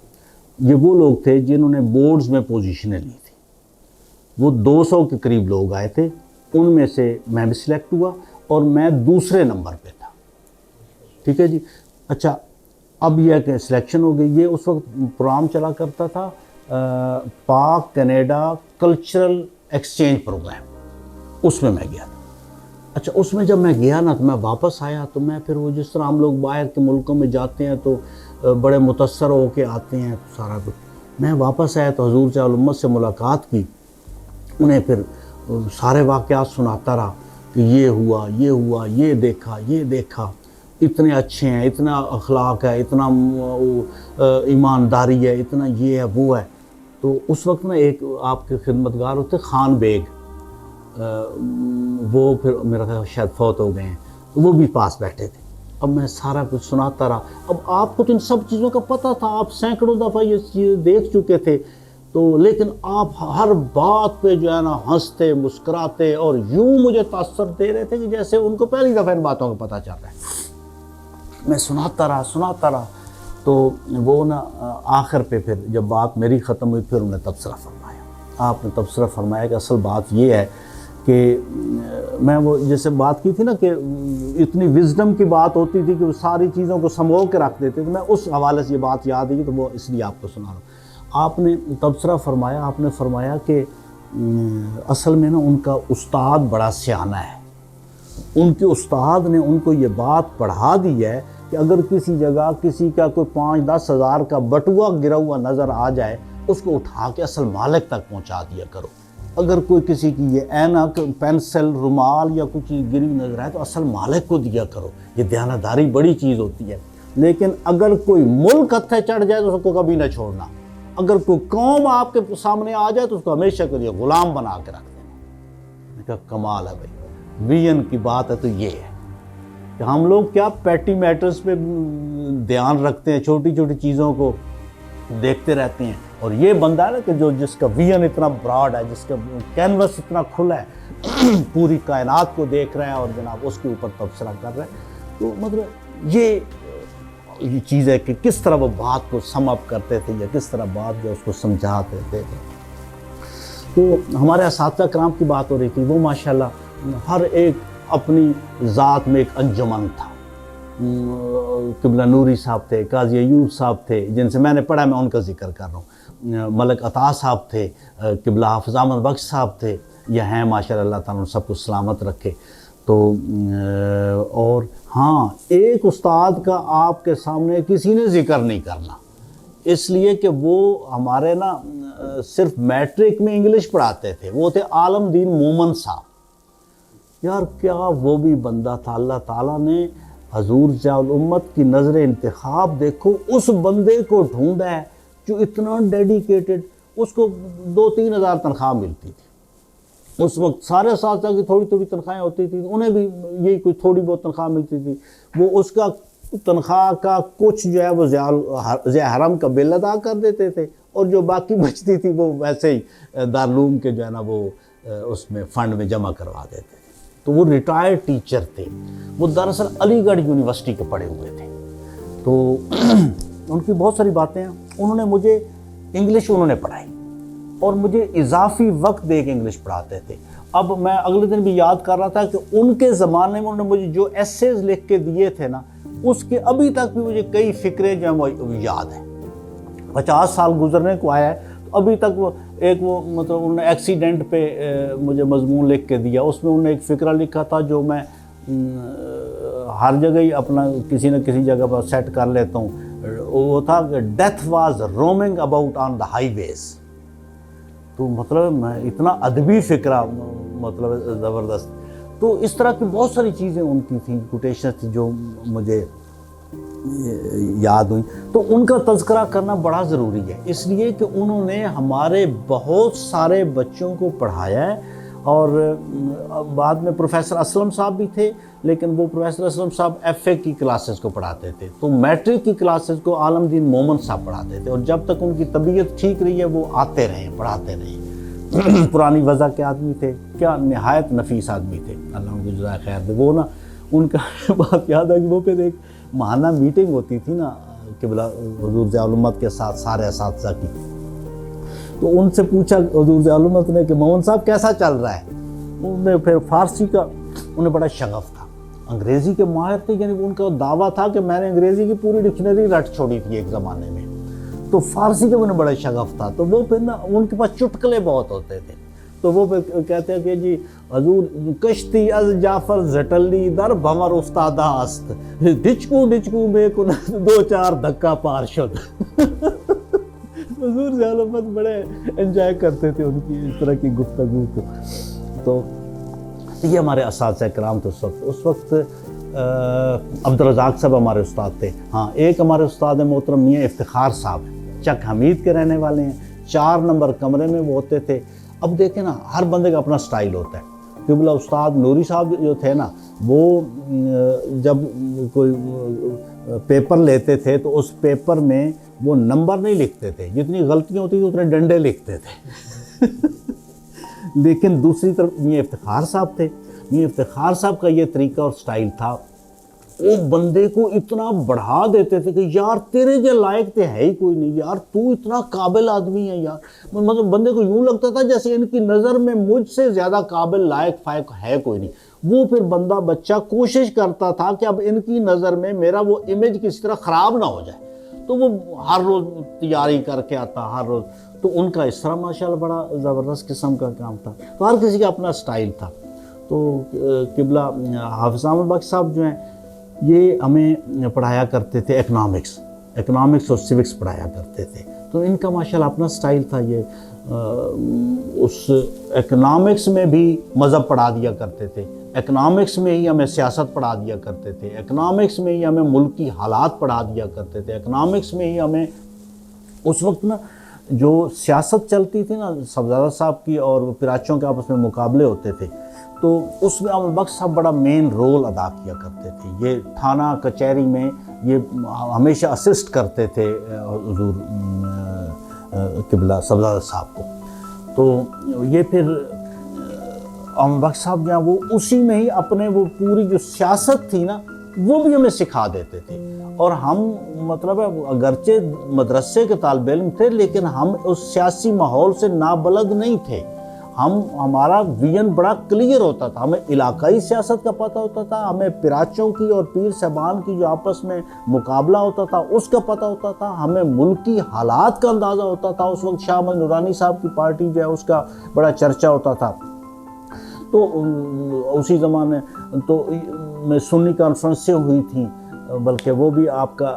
یہ وہ لوگ تھے جنہوں نے بورڈز میں پوزیشنیں لی تھی. وہ 200 کے قریب لوگ آئے تھے, ان میں سے میں بھی سلیکٹ ہوا اور میں دوسرے نمبر پہ تھا. ٹھیک ہے جی. اچھا, اب یہ کہ سلیکشن ہو گئی. یہ اس وقت پروگرام چلا کرتا تھا پاک کینیڈا کلچرل ایکسچینج پروگرام, اس میں گیا تھا. اچھا, اس میں جب میں گیا نا تو میں واپس آیا تو میں پھر وہ جس طرح ہم لوگ باہر کے ملکوں میں جاتے ہیں تو بڑے متاثر ہو کے آتے ہیں سارا کچھ. میں واپس آیا تو حضور صلی اللہ علیہ وسلم سے ملاقات کی, انہیں پھر سارے واقعات سناتا رہا کہ یہ ہوا, یہ ہوا, یہ دیکھا, اتنے اچھے ہیں, اتنا اخلاق ہے, اتنا ایمانداری ہے, اتنا یہ ہے وہ ہے. تو اس وقت میں ایک آپ کے خدمتگار ہوتے خان بیگ, وہ پھر میرا خیال شاید فوت ہو گئے ہیں, وہ بھی پاس بیٹھے تھے. اب میں سارا کچھ سناتا رہا. اب آپ کو تو ان سب چیزوں کا پتہ تھا, آپ سینکڑوں دفعہ یہ چیزیں دیکھ چکے تھے, تو لیکن آپ ہر بات پہ جو ہے نا ہنستے مسکراتے اور یوں مجھے تاثر دے رہے تھے کہ جیسے ان کو پہلی دفعہ ان باتوں کا پتہ چل رہا ہے. میں سناتا رہا تو وہ نا آخر پہ پھر جب بات میری ختم ہوئی پھر انہوں نے تبصرہ فرمایا. آپ نے تبصرہ فرمایا کہ اصل بات یہ ہے کہ میں وہ جیسے بات کی تھی نا کہ اتنی وزڈم کی بات ہوتی تھی کہ وہ ساری چیزوں کو سمو کے رکھ دیتے تھے. میں اس حوالے سے یہ بات یاد ہے تو وہ اس لیے آپ کو سنا رہا ہوں. آپ نے تبصرہ فرمایا, آپ نے فرمایا کہ اصل میں نا ان کا استاد بڑا سیانہ ہے. ان کے استاد نے ان کو یہ بات پڑھا دی ہے کہ اگر کسی جگہ کسی کا کوئی 5-10 ہزار کا بٹوا گرا ہوا نظر آ جائے اس کو اٹھا کے اصل مالک تک پہنچا دیا کرو. اگر کوئی کسی کی یہ اینک, پینسل, رومال یا کچھ چیز گری نظر آئے تو اصل مالک کو دیا کرو. یہ دیانتداری بڑی چیز ہوتی ہے. لیکن اگر کوئی ملک ہتھے چڑھ جائے تو اس کو کبھی نہ چھوڑنا. اگر کوئی قوم آپ کے سامنے آ جائے تو اس کو ہمیشہ کے لیے غلام بنا کے رکھ دینا. میں کہا کمال ہے بھائی, ویژن کی بات ہے تو یہ ہے کہ ہم لوگ کیا پیٹی میٹرز پہ دھیان رکھتے ہیں, چھوٹی چھوٹی چیزوں کو دیکھتے رہتے ہیں. اور یہ بندہ ہے نا کہ جس کا ویژن اتنا براڈ ہے, جس کا کینوس اتنا کھلا ہے, پوری کائنات کو دیکھ رہا ہے اور جناب اس کے اوپر تبصرہ کر رہا ہے. تو مطلب یہ چیز ہے کہ کس طرح وہ بات کو سم اپ کرتے تھے یا کس طرح بات جو اس کو سمجھاتے تھے. تو ہمارے اساتذہ کرام کی بات ہو رہی تھی, وہ ماشاءاللہ ہر ایک اپنی ذات میں ایک انجمن تھا. قبلہ نوری صاحب تھے, قاضی ایوب صاحب تھے جن سے میں نے پڑھا, میں ان کا ذکر کر رہا ہوں. ملک عطا صاحب تھے, قبلہ حافظ احمد بخش صاحب تھے, یہ ہیں ماشاءاللہ, اللہ تعالیٰ ان سب کو سلامت رکھے. تو اور ہاں, ایک استاد کا آپ کے سامنے کسی نے ذکر نہیں کرنا, اس لیے کہ وہ ہمارے نا صرف میٹرک میں انگلش پڑھاتے تھے. وہ تھے عالم دین مومن صاحب. یار کیا وہ بھی بندہ تھا. اللہ تعالیٰ نے حضور ضیاء الامت کی نظر انتخاب دیکھو, اس بندے کو ڈھونڈا ہے جو اتنا ڈیڈیکیٹڈ. اس کو 2-3 ہزار تنخواہ ملتی تھی. اس وقت سارے اساتذہ کی تھوڑی تھوڑی تنخواہیں ہوتی تھیں, انہیں بھی یہی کوئی تھوڑی بہت تنخواہ ملتی تھی. وہ اس کا تنخواہ کا کچھ جو ہے وہ ضیاء حرم کا بل ادا کر دیتے تھے, اور جو باقی بچتی تھی وہ ویسے ہی دارالعلوم کے جو ہے نا وہ اس میں فنڈ میں جمع کروا دیتے تھے. تو وہ ریٹائرڈ ٹیچر تھے. وہ دراصل علی گڑھ یونیورسٹی کے پڑھے ہوئے تھے. تو ان کی بہت ساری باتیں ہیں. انہوں نے مجھے انگلش انہوں نے پڑھائی اور مجھے اضافی وقت دے کے انگلش پڑھاتے تھے. اب میں اگلے دن بھی یاد کر رہا تھا کہ ان کے زمانے میں انہوں نے مجھے جو ایسیز لکھ کے دیے تھے نا, اس کے ابھی تک بھی مجھے کئی فکرے جو ہیں وہ یاد ہیں. 50 سال گزرنے کو آیا ہے تو ابھی تک وہ ایک وہ مطلب انہوں نے ایکسیڈنٹ پہ مجھے مضمون لکھ کے دیا. اس میں انہوں نے ایک فکرہ لکھا تھا جو میں ہر جگہ ہی اپنا کسی نہ کسی جگہ پر سیٹ کر لیتا ہوں. وہ تھا کہ death was roaming about on the highways. تو مطلب میں اتنا ادبی فکرہ مطلب زبردست. تو اس طرح کی بہت ساری چیزیں ان کی تھیں, کوٹیشنز تھیں جو مجھے یاد ہوئی. تو ان کا تذکرہ کرنا بڑا ضروری ہے, اس لیے کہ انہوں نے ہمارے بہت سارے بچوں کو پڑھایا ہے. اور بعد میں پروفیسر اسلم صاحب بھی تھے, لیکن وہ پروفیسر اسلم صاحب ایف اے کی کلاسز کو پڑھاتے تھے. تو میٹرک کی کلاسز کو عالم دین مومن صاحب پڑھاتے تھے, اور جب تک ان کی طبیعت ٹھیک رہی ہے وہ آتے رہے, پڑھاتے رہے. پرانی وضع کے آدمی تھے, کیا نہایت نفیس آدمی تھے, اللہ ان کو جزائے خیر دے. وہ نا ان کا بات یاد ہے کہ وہ پھر ایک ماہانہ میٹنگ ہوتی تھی نا قبلہ حضور ضیاء الامت کے ساتھ سارے اساتذہ کی. تو ان سے پوچھا حضور ضیاء الامت نے کہ مومن صاحب کیسا چل رہا ہے. انہوں نے پھر فارسی کا انہیں بڑا شغف تھا, انگریزی کے ماہر تھے, یعنی ان کا دعویٰ تھا کہ میں نے انگریزی کی پوری ڈکشنری رٹ چھوڑی تھی ایک زمانے میں. تو فارسی کا انہیں بڑا شغف تھا. تو وہ پھر نا ان کے پاس چٹکلے بہت ہوتے تھے. تو وہ پھر کہتے ہیں کہ جی حضور کشتی از جعفر زٹلی در بھمر افتادہ است ڈچکو ڈچکو میں کن دو چار دھکا پار شد. حضور ضیاء الامت بڑے انجوائے کرتے تھے ان کی اس طرح کی گفتگو کو. تو یہ ہمارے اساتذہ کرام تھے اس وقت عبدالرزاق صاحب ہمارے استاد تھے. ہاں, ایک ہمارے استاد محترم میاں افتخار صاحب چک حمید کے رہنے والے ہیں. 4 نمبر کمرے میں وہ ہوتے تھے. اب دیکھیں نا, ہر بندے کا اپنا سٹائل ہوتا ہے. قبلہ استاد نوری صاحب جو تھے نا, وہ جب کوئی پیپر لیتے تھے تو اس پیپر میں وہ نمبر نہیں لکھتے تھے, جتنی غلطیاں ہوتی تھیں اتنے ڈنڈے لکھتے تھے. لیکن دوسری طرف میاں افتخار صاحب تھے. میاں افتخار صاحب کا یہ طریقہ اور سٹائل تھا, وہ بندے کو اتنا بڑھا دیتے تھے کہ یار تیرے جو لائق تے ہے ہی کوئی نہیں, یار تو اتنا قابل آدمی ہے یار. مطلب بندے کو یوں لگتا تھا جیسے ان کی نظر میں مجھ سے زیادہ قابل لائق فائق ہے کوئی نہیں. وہ پھر بندہ بچہ کوشش کرتا تھا کہ اب ان کی نظر میں میرا وہ امیج کسی طرح خراب نہ ہو جائے. تو وہ ہر روز تیاری کر کے آتا, ہر روز. تو ان کا اس طرح ماشاءاللہ بڑا زبردست قسم کا کام تھا. تو ہر کسی کا اپنا سٹائل تھا. تو قبلہ حافظ احمد بخش صاحب جو ہیں یہ ہمیں پڑھایا کرتے تھے اکنامکس اور سیوکس پڑھایا کرتے تھے. تو ان کا ماشاءاللہ اپنا سٹائل تھا. یہ اس اکنامکس میں بھی مذہب پڑھا دیا کرتے تھے, اکنامکس میں ہی ہمیں سیاست پڑھا دیا کرتے تھے, اکنامکس میں ہی ہمیں ملکی حالات پڑھا دیا کرتے تھے, اکنامکس میں ہی ہمیں اس وقت نا جو سیاست چلتی تھی نا صفزادہ صاحب کی اور پراچوں کے آپس میں مقابلے ہوتے تھے, تو اس میں احمد بخش صاحب بڑا مین رول ادا کیا کرتے تھے. یہ تھانہ کچہری میں یہ ہمیشہ اسسٹ کرتے تھے حضور قبلہ صفزادہ صاحب کو. تو یہ پھر احمد بخش صاحب جو ہیں وہ اسی میں ہی اپنے وہ پوری جو سیاست تھی نا وہ بھی ہمیں سکھا دیتے تھے. اور ہم مطلب ہے اگرچہ مدرسے کے طالب علم تھے لیکن ہم اس سیاسی ماحول سے نابلد نہیں تھے. ہمارا ویژن بڑا کلیئر ہوتا تھا. ہمیں علاقائی سیاست کا پتہ ہوتا تھا, ہمیں پراچوں کی اور پیر صاحبان کی جو آپس میں مقابلہ ہوتا تھا اس کا پتہ ہوتا تھا, ہمیں ملکی حالات کا اندازہ ہوتا تھا. اس وقت شاہ احمد نورانی صاحب کی پارٹی جو ہے اس کا بڑا چرچا ہوتا تھا. تو اسی زمانے تو میں سنی کانفرنس سے ہوئی تھی, بلکہ وہ بھی آپ کا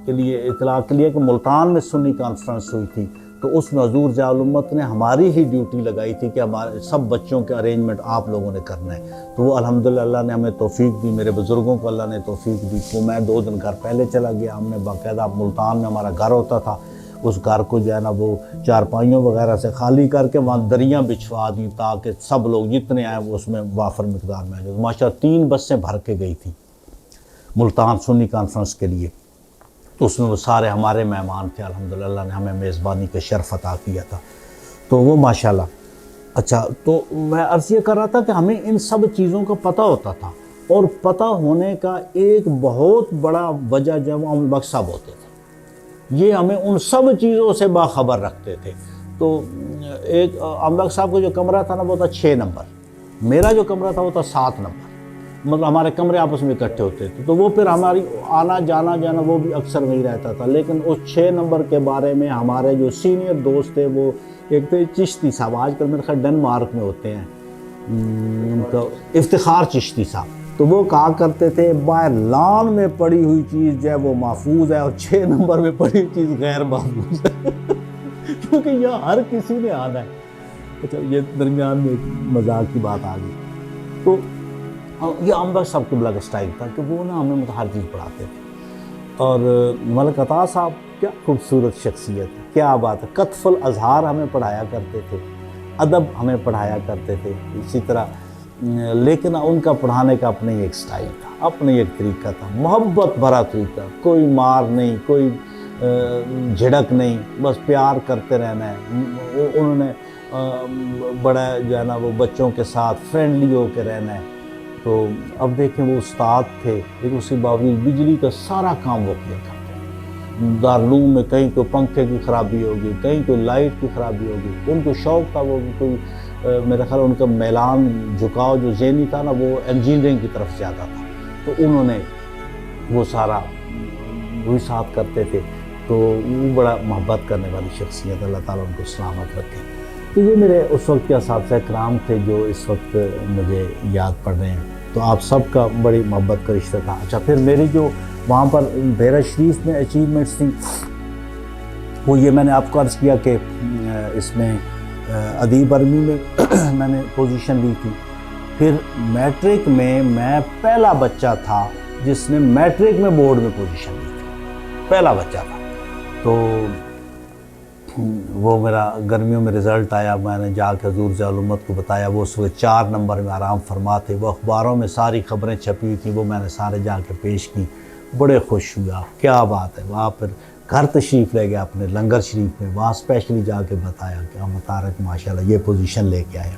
کے لیے اطلاع کے لیے کہ ملتان میں سنی کانفرنس ہوئی تھی. تو اس میں حضور ضیاء الامت نے ہماری ہی ڈیوٹی لگائی تھی کہ ہمارے سب بچوں کے ارینجمنٹ آپ لوگوں نے کرنا ہے. تو وہ الحمدللہ اللہ نے ہمیں توفیق دی, میرے بزرگوں کو اللہ نے توفیق دی. تو میں 2 دن گھر پہلے چلا گیا. ہم نے باقاعدہ ملتان میں ہمارا گھر ہوتا تھا, اس گھر کو جو ہے نا وہ چارپائیوں وغیرہ سے خالی کر کے وہاں دریاں بچھوا دیں تاکہ سب لوگ جتنے آئیں وہ اس میں وافر مقدار میں آ جائے. ماشاءاللہ 3 بسیں بھر کے گئی تھیں ملتان سنی کانفرنس کے لیے. تو اس میں وہ سارے ہمارے مہمان تھے. الحمدللہ اللہ نے ہمیں میزبانی کا شرف عطا کیا تھا. تو وہ ماشاءاللہ اچھا. تو میں عرض یہ کر رہا تھا کہ ہمیں ان سب چیزوں کا پتہ ہوتا تھا, اور پتہ ہونے کا ایک بہت بڑا وجہ جو ہے وہ احمد بخش صاحب ہوتے تھے. یہ ہمیں ان سب چیزوں سے باخبر رکھتے تھے. تو ایک احمد بخش صاحب کا جو کمرہ تھا نا وہ تھا 6 نمبر, میرا جو کمرہ تھا وہ تھا 7 نمبر. مطلب ہمارے کمرے آپس میں اکٹھے ہوتے تھے. تو وہ پھر ہماری آنا جانا وہ بھی اکثر وہی رہتا تھا. لیکن اس 6 نمبر کے بارے میں ہمارے جو سینئر دوست تھے وہ ایک تھے چشتی صاحب, آج کل میرے خیال ڈنمارک میں ہوتے ہیں, ان کا افتخار چشتی صاحب. تو وہ کہا کرتے تھے باہر لان میں پڑی ہوئی چیز جو ہے وہ محفوظ ہے اور 6 نمبر میں پڑی ہوئی چیز غیر محفوظ ہے. کیونکہ یہاں ہر کسی نے آنا ہے. اچھا, یہ درمیان میں ایک مذاق کی بات آ گئی. تو یہ احمد بخش صاحب قبلہ کا سٹائل تھا کہ وہ نا ہمیں ہر چیز پڑھاتے تھے. اور ملک عطا صاحب کیا خوبصورت شخصیت ہے, کیا بات ہے. قطف الازہار ہمیں پڑھایا کرتے تھے, ادب ہمیں پڑھایا کرتے تھے اسی طرح. لیکن ان کا پڑھانے کا اپنا ہی ایک سٹائل تھا, اپنا ہی ایک طریقہ تھا, محبت بھرا طریقہ. کوئی مار نہیں, کوئی جھڑک نہیں, بس پیار کرتے رہنا ہے. انہوں نے بڑا جو ہے نا وہ بچوں کے ساتھ فرینڈلی ہو کے رہنا ہے. تو اب دیکھیں وہ استاد تھے لیکن اس کے باوجود بجلی کا سارا کام وہ کیا کرتے ہیں. دارالعلوم میں کہیں کوئی پنکھے کی خرابی ہوگی، کہیں کوئی لائٹ کی خرابی ہوگی، ان کو شوق تھا وہ کوئی میرا خیال ان کا میلان جھکاؤ جو ذہنی تھا نا وہ انجینئرنگ کی طرف زیادہ تھا، تو انہوں نے وہ سارا وہی ساتھ کرتے تھے، تو وہ بڑا محبت کرنے والی شخصیت، اللہ تعالیٰ ان کو سلامت رکھے۔ تو یہ میرے اس وقت کے اساتذہ کرام تھے جو اس وقت مجھے یاد پڑ رہے ہیں، تو آپ سب کا بڑی محبت کا رشتہ تھا۔ اچھا، پھر میری جو وہاں پر بیرا شریف میں اچیومنٹس تھیں وہ یہ میں نے آپ کو عرض کیا کہ اس میں ادیب عربی میں میں نے پوزیشن لی تھی۔ پھر میٹرک میں میں پہلا بچہ تھا جس نے میٹرک میں بورڈ میں پوزیشن لی تھی، پہلا بچہ تھا۔ تو وہ میرا گرمیوں میں رزلٹ آیا، میں نے جا کے حضور ضیاء الامت کو بتایا، وہ اس وقت 4 نمبر میں آرام فرما تھے، وہ اخباروں میں ساری خبریں چھپی ہوئی تھیں، وہ میں نے سارے جا کے پیش کی، بڑے خوش ہوا، کیا بات ہے۔ وہاں پھر گھر تشریف لے گیا اپنے لنگر شریف میں، وہاں اسپیشلی جا کے بتایا کہ طارق ماشاءاللہ یہ پوزیشن لے کے آیا۔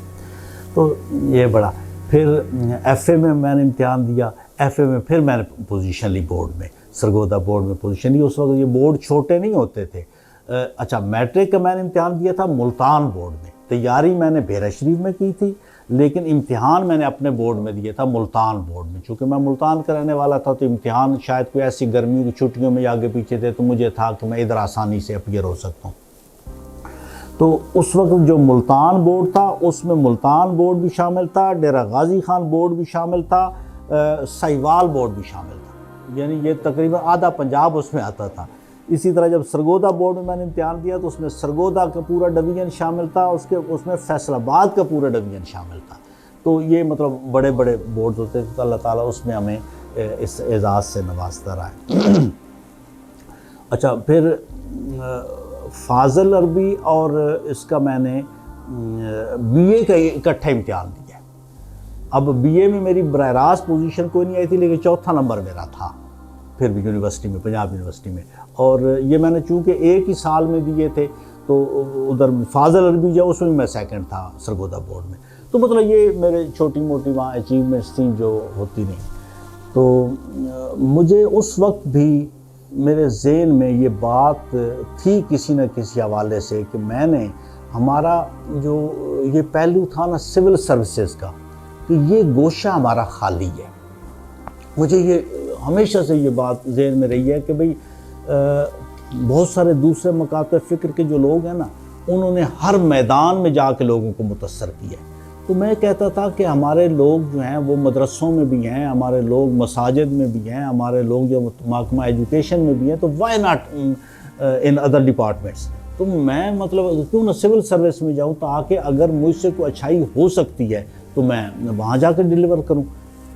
تو یہ بڑا، پھر ایف اے میں نے امتحان دیا، ایف اے میں پھر میں نے پوزیشن لی بورڈ میں، سرگودا بورڈ میں پوزیشن لی۔ اس وقت یہ بورڈ چھوٹے نہیں ہوتے تھے۔ اچھا، میٹرک کا میں نے امتحان دیا تھا ملتان بورڈ میں، تیاری میں نے بیرا شریف میں کی تھی، لیکن امتحان میں نے اپنے بورڈ میں دیا تھا ملتان بورڈ میں، چونکہ میں ملتان کا رہنے والا تھا، تو امتحان شاید کوئی ایسی گرمیوں کی چھٹیوں میں آگے پیچھے تھے، تو مجھے تھا کہ میں ادھر آسانی سے اپیئر ہو سکتا ہوں۔ تو اس وقت جو ملتان بورڈ تھا اس میں ملتان بورڈ بھی شامل تھا، ڈیرہ غازی خان بورڈ بھی شامل تھا، سائیوال بورڈ بھی شامل تھا، یعنی یہ تقریباً آدھا پنجاب اس میں آتا تھا۔ اسی طرح جب سرگودا بورڈ میں نے امتحان دیا تو اس میں سرگودا کا پورا ڈویژن شامل تھا، اس میں فیصل آباد کا پورا ڈویژن شامل تھا۔ تو یہ مطلب بڑے بڑے بورڈ ہوتے تھے، تو اللہ تعالیٰ اس میں ہمیں اس اعزاز سے نوازتا رہا ہے۔ اچھا، پھر فاضل عربی اور اس کا میں نے بی اے کا اکٹھا امتحان دیا۔ اب بی اے میں میری براہ راست پوزیشن کوئی نہیں آئی تھی، لیکن 4تھا نمبر میرا تھا پھر بھی یونیورسٹی میں، پنجاب یونیورسٹی میں، اور یہ میں نے چونکہ ایک ہی سال میں دیے تھے، تو ادھر فاضل عربی جو اس میں میں سیکنڈ تھا سرگودا بورڈ میں۔ تو مطلب یہ میرے چھوٹی موٹی وہاں اچیومنٹس تھیں جو ہوتی نہیں۔ تو مجھے اس وقت بھی میرے ذہن میں یہ بات تھی کسی نہ کسی حوالے سے کہ میں نے ہمارا جو یہ پہلو تھا نا سول سروسز کا، کہ یہ گوشہ ہمارا خالی ہے۔ مجھے یہ ہمیشہ سے یہ بات ذہن میں رہی ہے کہ بھئی بہت سارے دوسرے مکاتب فکر کے جو لوگ ہیں نا، انہوں نے ہر میدان میں جا کے لوگوں کو متاثر کیا ہے۔ تو میں کہتا تھا کہ ہمارے لوگ جو ہیں وہ مدرسوں میں بھی ہیں، ہمارے لوگ مساجد میں بھی ہیں، ہمارے لوگ جو محکمہ ایجوکیشن میں بھی ہیں، تو why not in other departments. تو میں مطلب کیوں نہ سول سروس میں جاؤں، تاکہ اگر مجھ سے کوئی اچھائی ہو سکتی ہے تو میں وہاں جا کے ڈیلیور کروں۔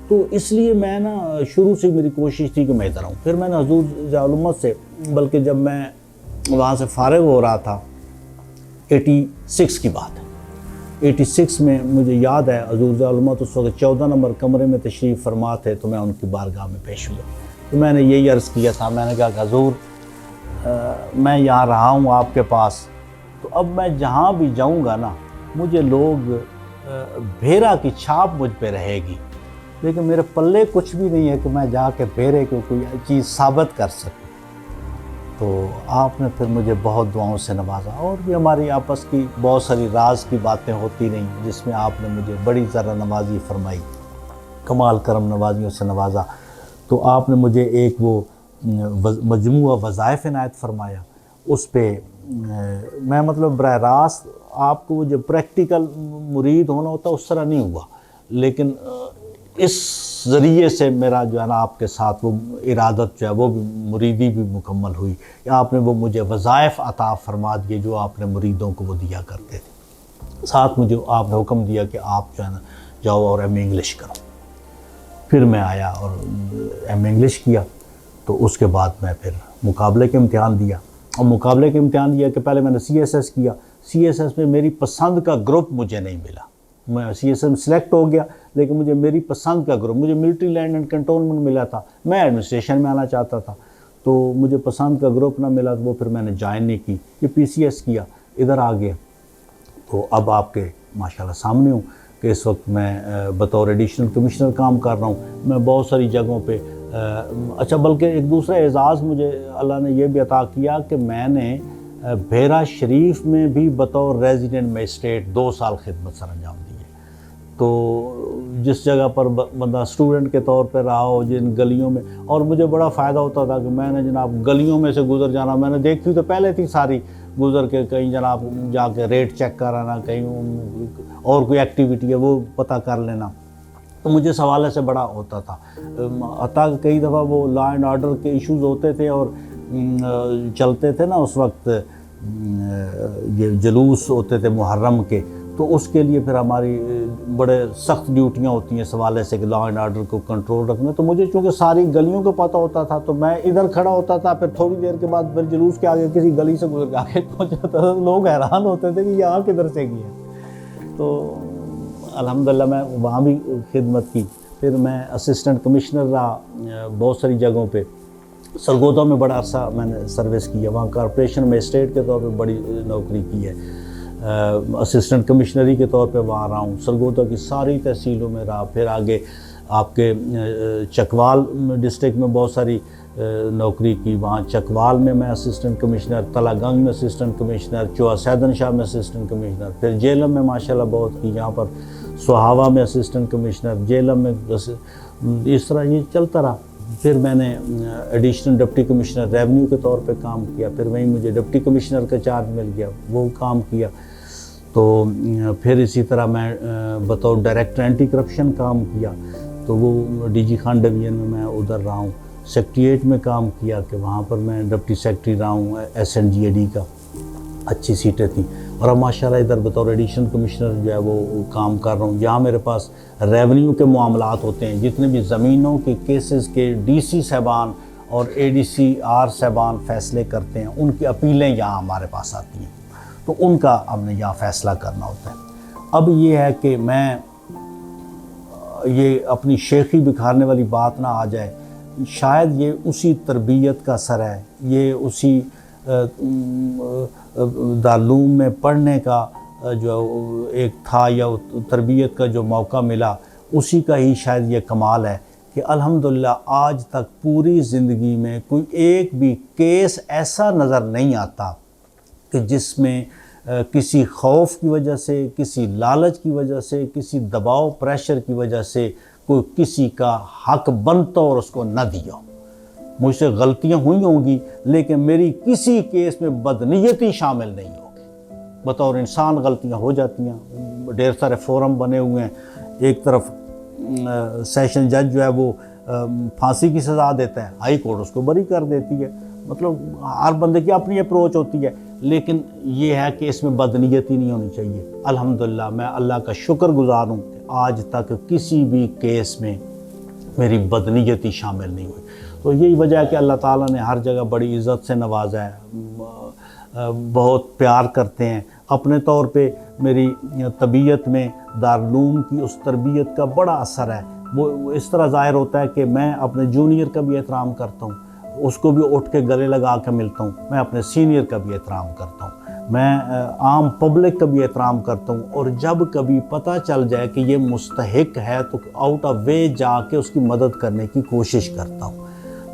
تو اس لیے میں نا شروع سے میری کوشش تھی کہ میں ادھر آؤں۔ پھر میں نے حضور ضیاء الامت سے، بلکہ جب میں وہاں سے فارغ ہو رہا تھا 86 کی بات ہے، 86 میں مجھے یاد ہے حضور ضیاء الامت اس وقت 14 نمبر کمرے میں تشریف فرما تھے، تو میں ان کی بارگاہ میں پیش ہوا۔ تو میں نے یہی عرض کیا تھا، میں نے کہا کہ حضور میں یہاں رہا ہوں آپ کے پاس، تو اب میں جہاں بھی جاؤں گا نا مجھے لوگ بھیرا کی چھاپ مجھ پہ رہے گی، لیکن میرے پلے کچھ بھی نہیں ہے کہ میں جا کے بھیرے کو کوئی چیز ثابت کر سکوں۔ تو آپ نے پھر مجھے بہت دعاؤں سے نوازا، اور بھی ہماری آپس کی بہت ساری راز کی باتیں ہوتی رہیں جس میں آپ نے مجھے بڑی ذرا نوازی فرمائی، کمال کرم نوازیوں سے نوازا۔ تو آپ نے مجھے ایک وہ مجموعہ وظائف عنایت فرمایا، اس پہ میں مطلب براہ راست آپ کو جو پریکٹیکل مرید ہونا ہوتا اس طرح نہیں ہوا، لیکن اس ذریعے سے میرا جو ہے نا آپ کے ساتھ وہ ارادت جو ہے وہ بھی مریدی بھی مکمل ہوئی، آپ نے وہ مجھے وظائف عطا فرما دیے جو آپ نے مریدوں کو وہ دیا کرتے تھے۔ ساتھ مجھے آپ نے حکم دیا کہ آپ جو ہے نا جاؤ اور ایم اے انگلش کرو۔ پھر میں آیا اور ایم اے انگلش کیا، تو اس کے بعد میں پھر مقابلے کے امتحان دیا، اور مقابلے کے امتحان دیا کہ پہلے میں نے سی ایس ایس کیا، سی ایس ایس میں میری پسند کا گروپ مجھے نہیں ملا، میں سی ایس ایس میں سلیکٹ ہو گیا، لیکن مجھے میری پسند کا گروپ، مجھے ملٹری لینڈ اینڈ کنٹونمنٹ ملا تھا، میں ایڈمنسٹریشن میں آنا چاہتا تھا، تو مجھے پسند کا گروپ نہ ملا، تو وہ پھر میں نے جوائن نہیں کی، یہ پی سی ایس کیا، ادھر آ گیا۔ تو اب آپ کے ماشاءاللہ سامنے ہوں کہ اس وقت میں بطور ایڈیشنل کمشنر کام کر رہا ہوں۔ میں بہت ساری جگہوں پہ اچھا بلکہ ایک دوسرا اعزاز مجھے اللہ نے یہ بھی عطا کیا کہ میں نے بحیرہ شریف میں بھی بطور ریزیڈنٹ میجسٹریٹ 2 سال خدمت سر انجام دی ہے۔ تو جس جگہ پر بندہ اسٹوڈنٹ کے طور پہ رہا ہو، جن گلیوں میں، اور مجھے بڑا فائدہ ہوتا تھا کہ میں نے جناب گلیوں میں سے گزر جانا، میں نے دیکھی تو پہلے تھی ساری، گزر کے کہیں جناب جا کے ریٹ چیک کرانا، کہیں اور کوئی ایکٹیویٹی ہے وہ پتہ کر لینا، تو مجھے اس حوالے سے بڑا ہوتا تھا۔ حتیٰ کہ کئی دفعہ وہ لا اینڈ آرڈر کے ایشوز ہوتے تھے اور چلتے تھے نا اس وقت، یہ جلوس ہوتے تھے محرم کے، تو اس کے لیے پھر ہماری بڑے سخت ڈیوٹیاں ہوتی ہیں اس حوالے سے کہ لا اینڈ آرڈر کو کنٹرول رکھنا۔ تو مجھے چونکہ ساری گلیوں کو پتہ ہوتا تھا تو میں ادھر کھڑا ہوتا تھا، پھر تھوڑی دیر کے بعد پھر جلوس کے آگے کسی گلی سے گزر کے آگے پہنچ جاتا تھا، لوگ حیران ہوتے تھے کہ یہاں کدھر سے گیا۔ تو الحمدللہ میں وہاں بھی خدمت کی، پھر میں اسسٹنٹ کمشنر رہا بہت ساری جگہوں پہ۔ سرگودا میں بڑا عرصہ میں نے سروس کی ہے، وہاں کارپوریشن میجسٹریٹ کے طور پہ بڑی نوکری کی ہے، اسسٹنٹ کمشنری کے طور پہ وہاں رہا ہوں، سرگودا کی ساری تحصیلوں میں رہا، پھر آگے آپ کے چکوال ڈسٹرکٹ میں بہت ساری نوکری کی، وہاں چکوال میں اسسٹنٹ کمشنر، تلا گنج میں اسسٹنٹ کمشنر، چوہا سیدن شاہ میں اسسٹنٹ کمشنر، پھر جیلم میں ماشاءاللہ بہت کی، یہاں پر سہاوا میں اسسٹنٹ کمشنر، جیلم میں اس طرح یہ چلتا رہا۔ پھر میں نے ایڈیشنل ڈپٹی کمشنر ریونیو کے طور پہ کام کیا، پھر وہیں مجھے ڈپٹی کمشنر کا چارج مل گیا، وہ کام کیا۔ تو پھر اسی طرح میں بطور ڈائریکٹر اینٹی کرپشن کام کیا، تو وہ ڈی جی خان ڈویژن میں ادھر رہا ہوں، سیکریٹریٹ میں کام کیا کہ وہاں پر میں ڈپٹی سیکرٹری رہا ہوں ایس این جی اے ڈی کا، اچھی سیٹیں تھیں۔ اور اب ماشاءاللہ ادھر بطور ایڈیشنل کمشنر جو ہے وہ کام کر رہا ہوں۔ یہاں میرے پاس ریونیو کے معاملات ہوتے ہیں، جتنے بھی زمینوں کے کیسز کے ڈی سی صاحبان اور اے ڈی سی آر صاحبان فیصلے کرتے ہیں، ان کی اپیلیں یہاں ہمارے پاس آتی ہیں، تو ان کا ہم نے یہاں فیصلہ کرنا ہوتا ہے۔ اب یہ ہے کہ میں یہ اپنی شیخی بکھارنے والی بات نہ آ جائے، شاید یہ اسی تربیت کا اثر ہے، یہ اسی دارالعلوم میں پڑھنے کا جو ایک تھا یا تربیت کا جو موقع ملا، اسی کا ہی شاید یہ کمال ہے کہ الحمدللہ آج تک پوری زندگی میں کوئی ایک بھی کیس ایسا نظر نہیں آتا کہ جس میں کسی خوف کی وجہ سے، کسی لالچ کی وجہ سے، کسی دباؤ پریشر کی وجہ سے کوئی کسی کا حق بنتا اور اس کو نہ دیا۔ مجھ سے غلطیاں ہوئی ہوں گی لیکن میری کسی کیس میں بدنیتی شامل نہیں ہوگی۔ بطور انسان غلطیاں ہو جاتی ہیں، ڈھیر سارے فورم بنے ہوئے ہیں، ایک طرف سیشن جج جو ہے وہ پھانسی کی سزا دیتا ہے، ہائی کورٹ اس کو بری کر دیتی ہے، مطلب ہر بندے کی اپنی اپروچ ہوتی ہے، لیکن یہ ہے کہ اس میں بدنیتی نہیں ہونی چاہیے۔ الحمدللہ میں اللہ کا شکر گزار ہوں کہ آج تک کسی بھی کیس میں میری بدنیتی شامل نہیں ہوئی۔ تو یہی وجہ ہے کہ اللہ تعالیٰ نے ہر جگہ بڑی عزت سے نوازا ہے، بہت پیار کرتے ہیں۔ اپنے طور پہ میری طبیعت میں دارالعلوم کی اس تربیت کا بڑا اثر ہے، وہ اس طرح ظاہر ہوتا ہے کہ میں اپنے جونیئر کا بھی احترام کرتا ہوں، اس کو بھی اٹھ کے گلے لگا کے ملتا ہوں، میں اپنے سینئر کا بھی احترام کرتا ہوں، میں عام پبلک کا بھی احترام کرتا ہوں، اور جب کبھی پتہ چل جائے کہ یہ مستحق ہے تو آؤٹ آف وے جا کے اس کی مدد کرنے کی کوشش کرتا ہوں۔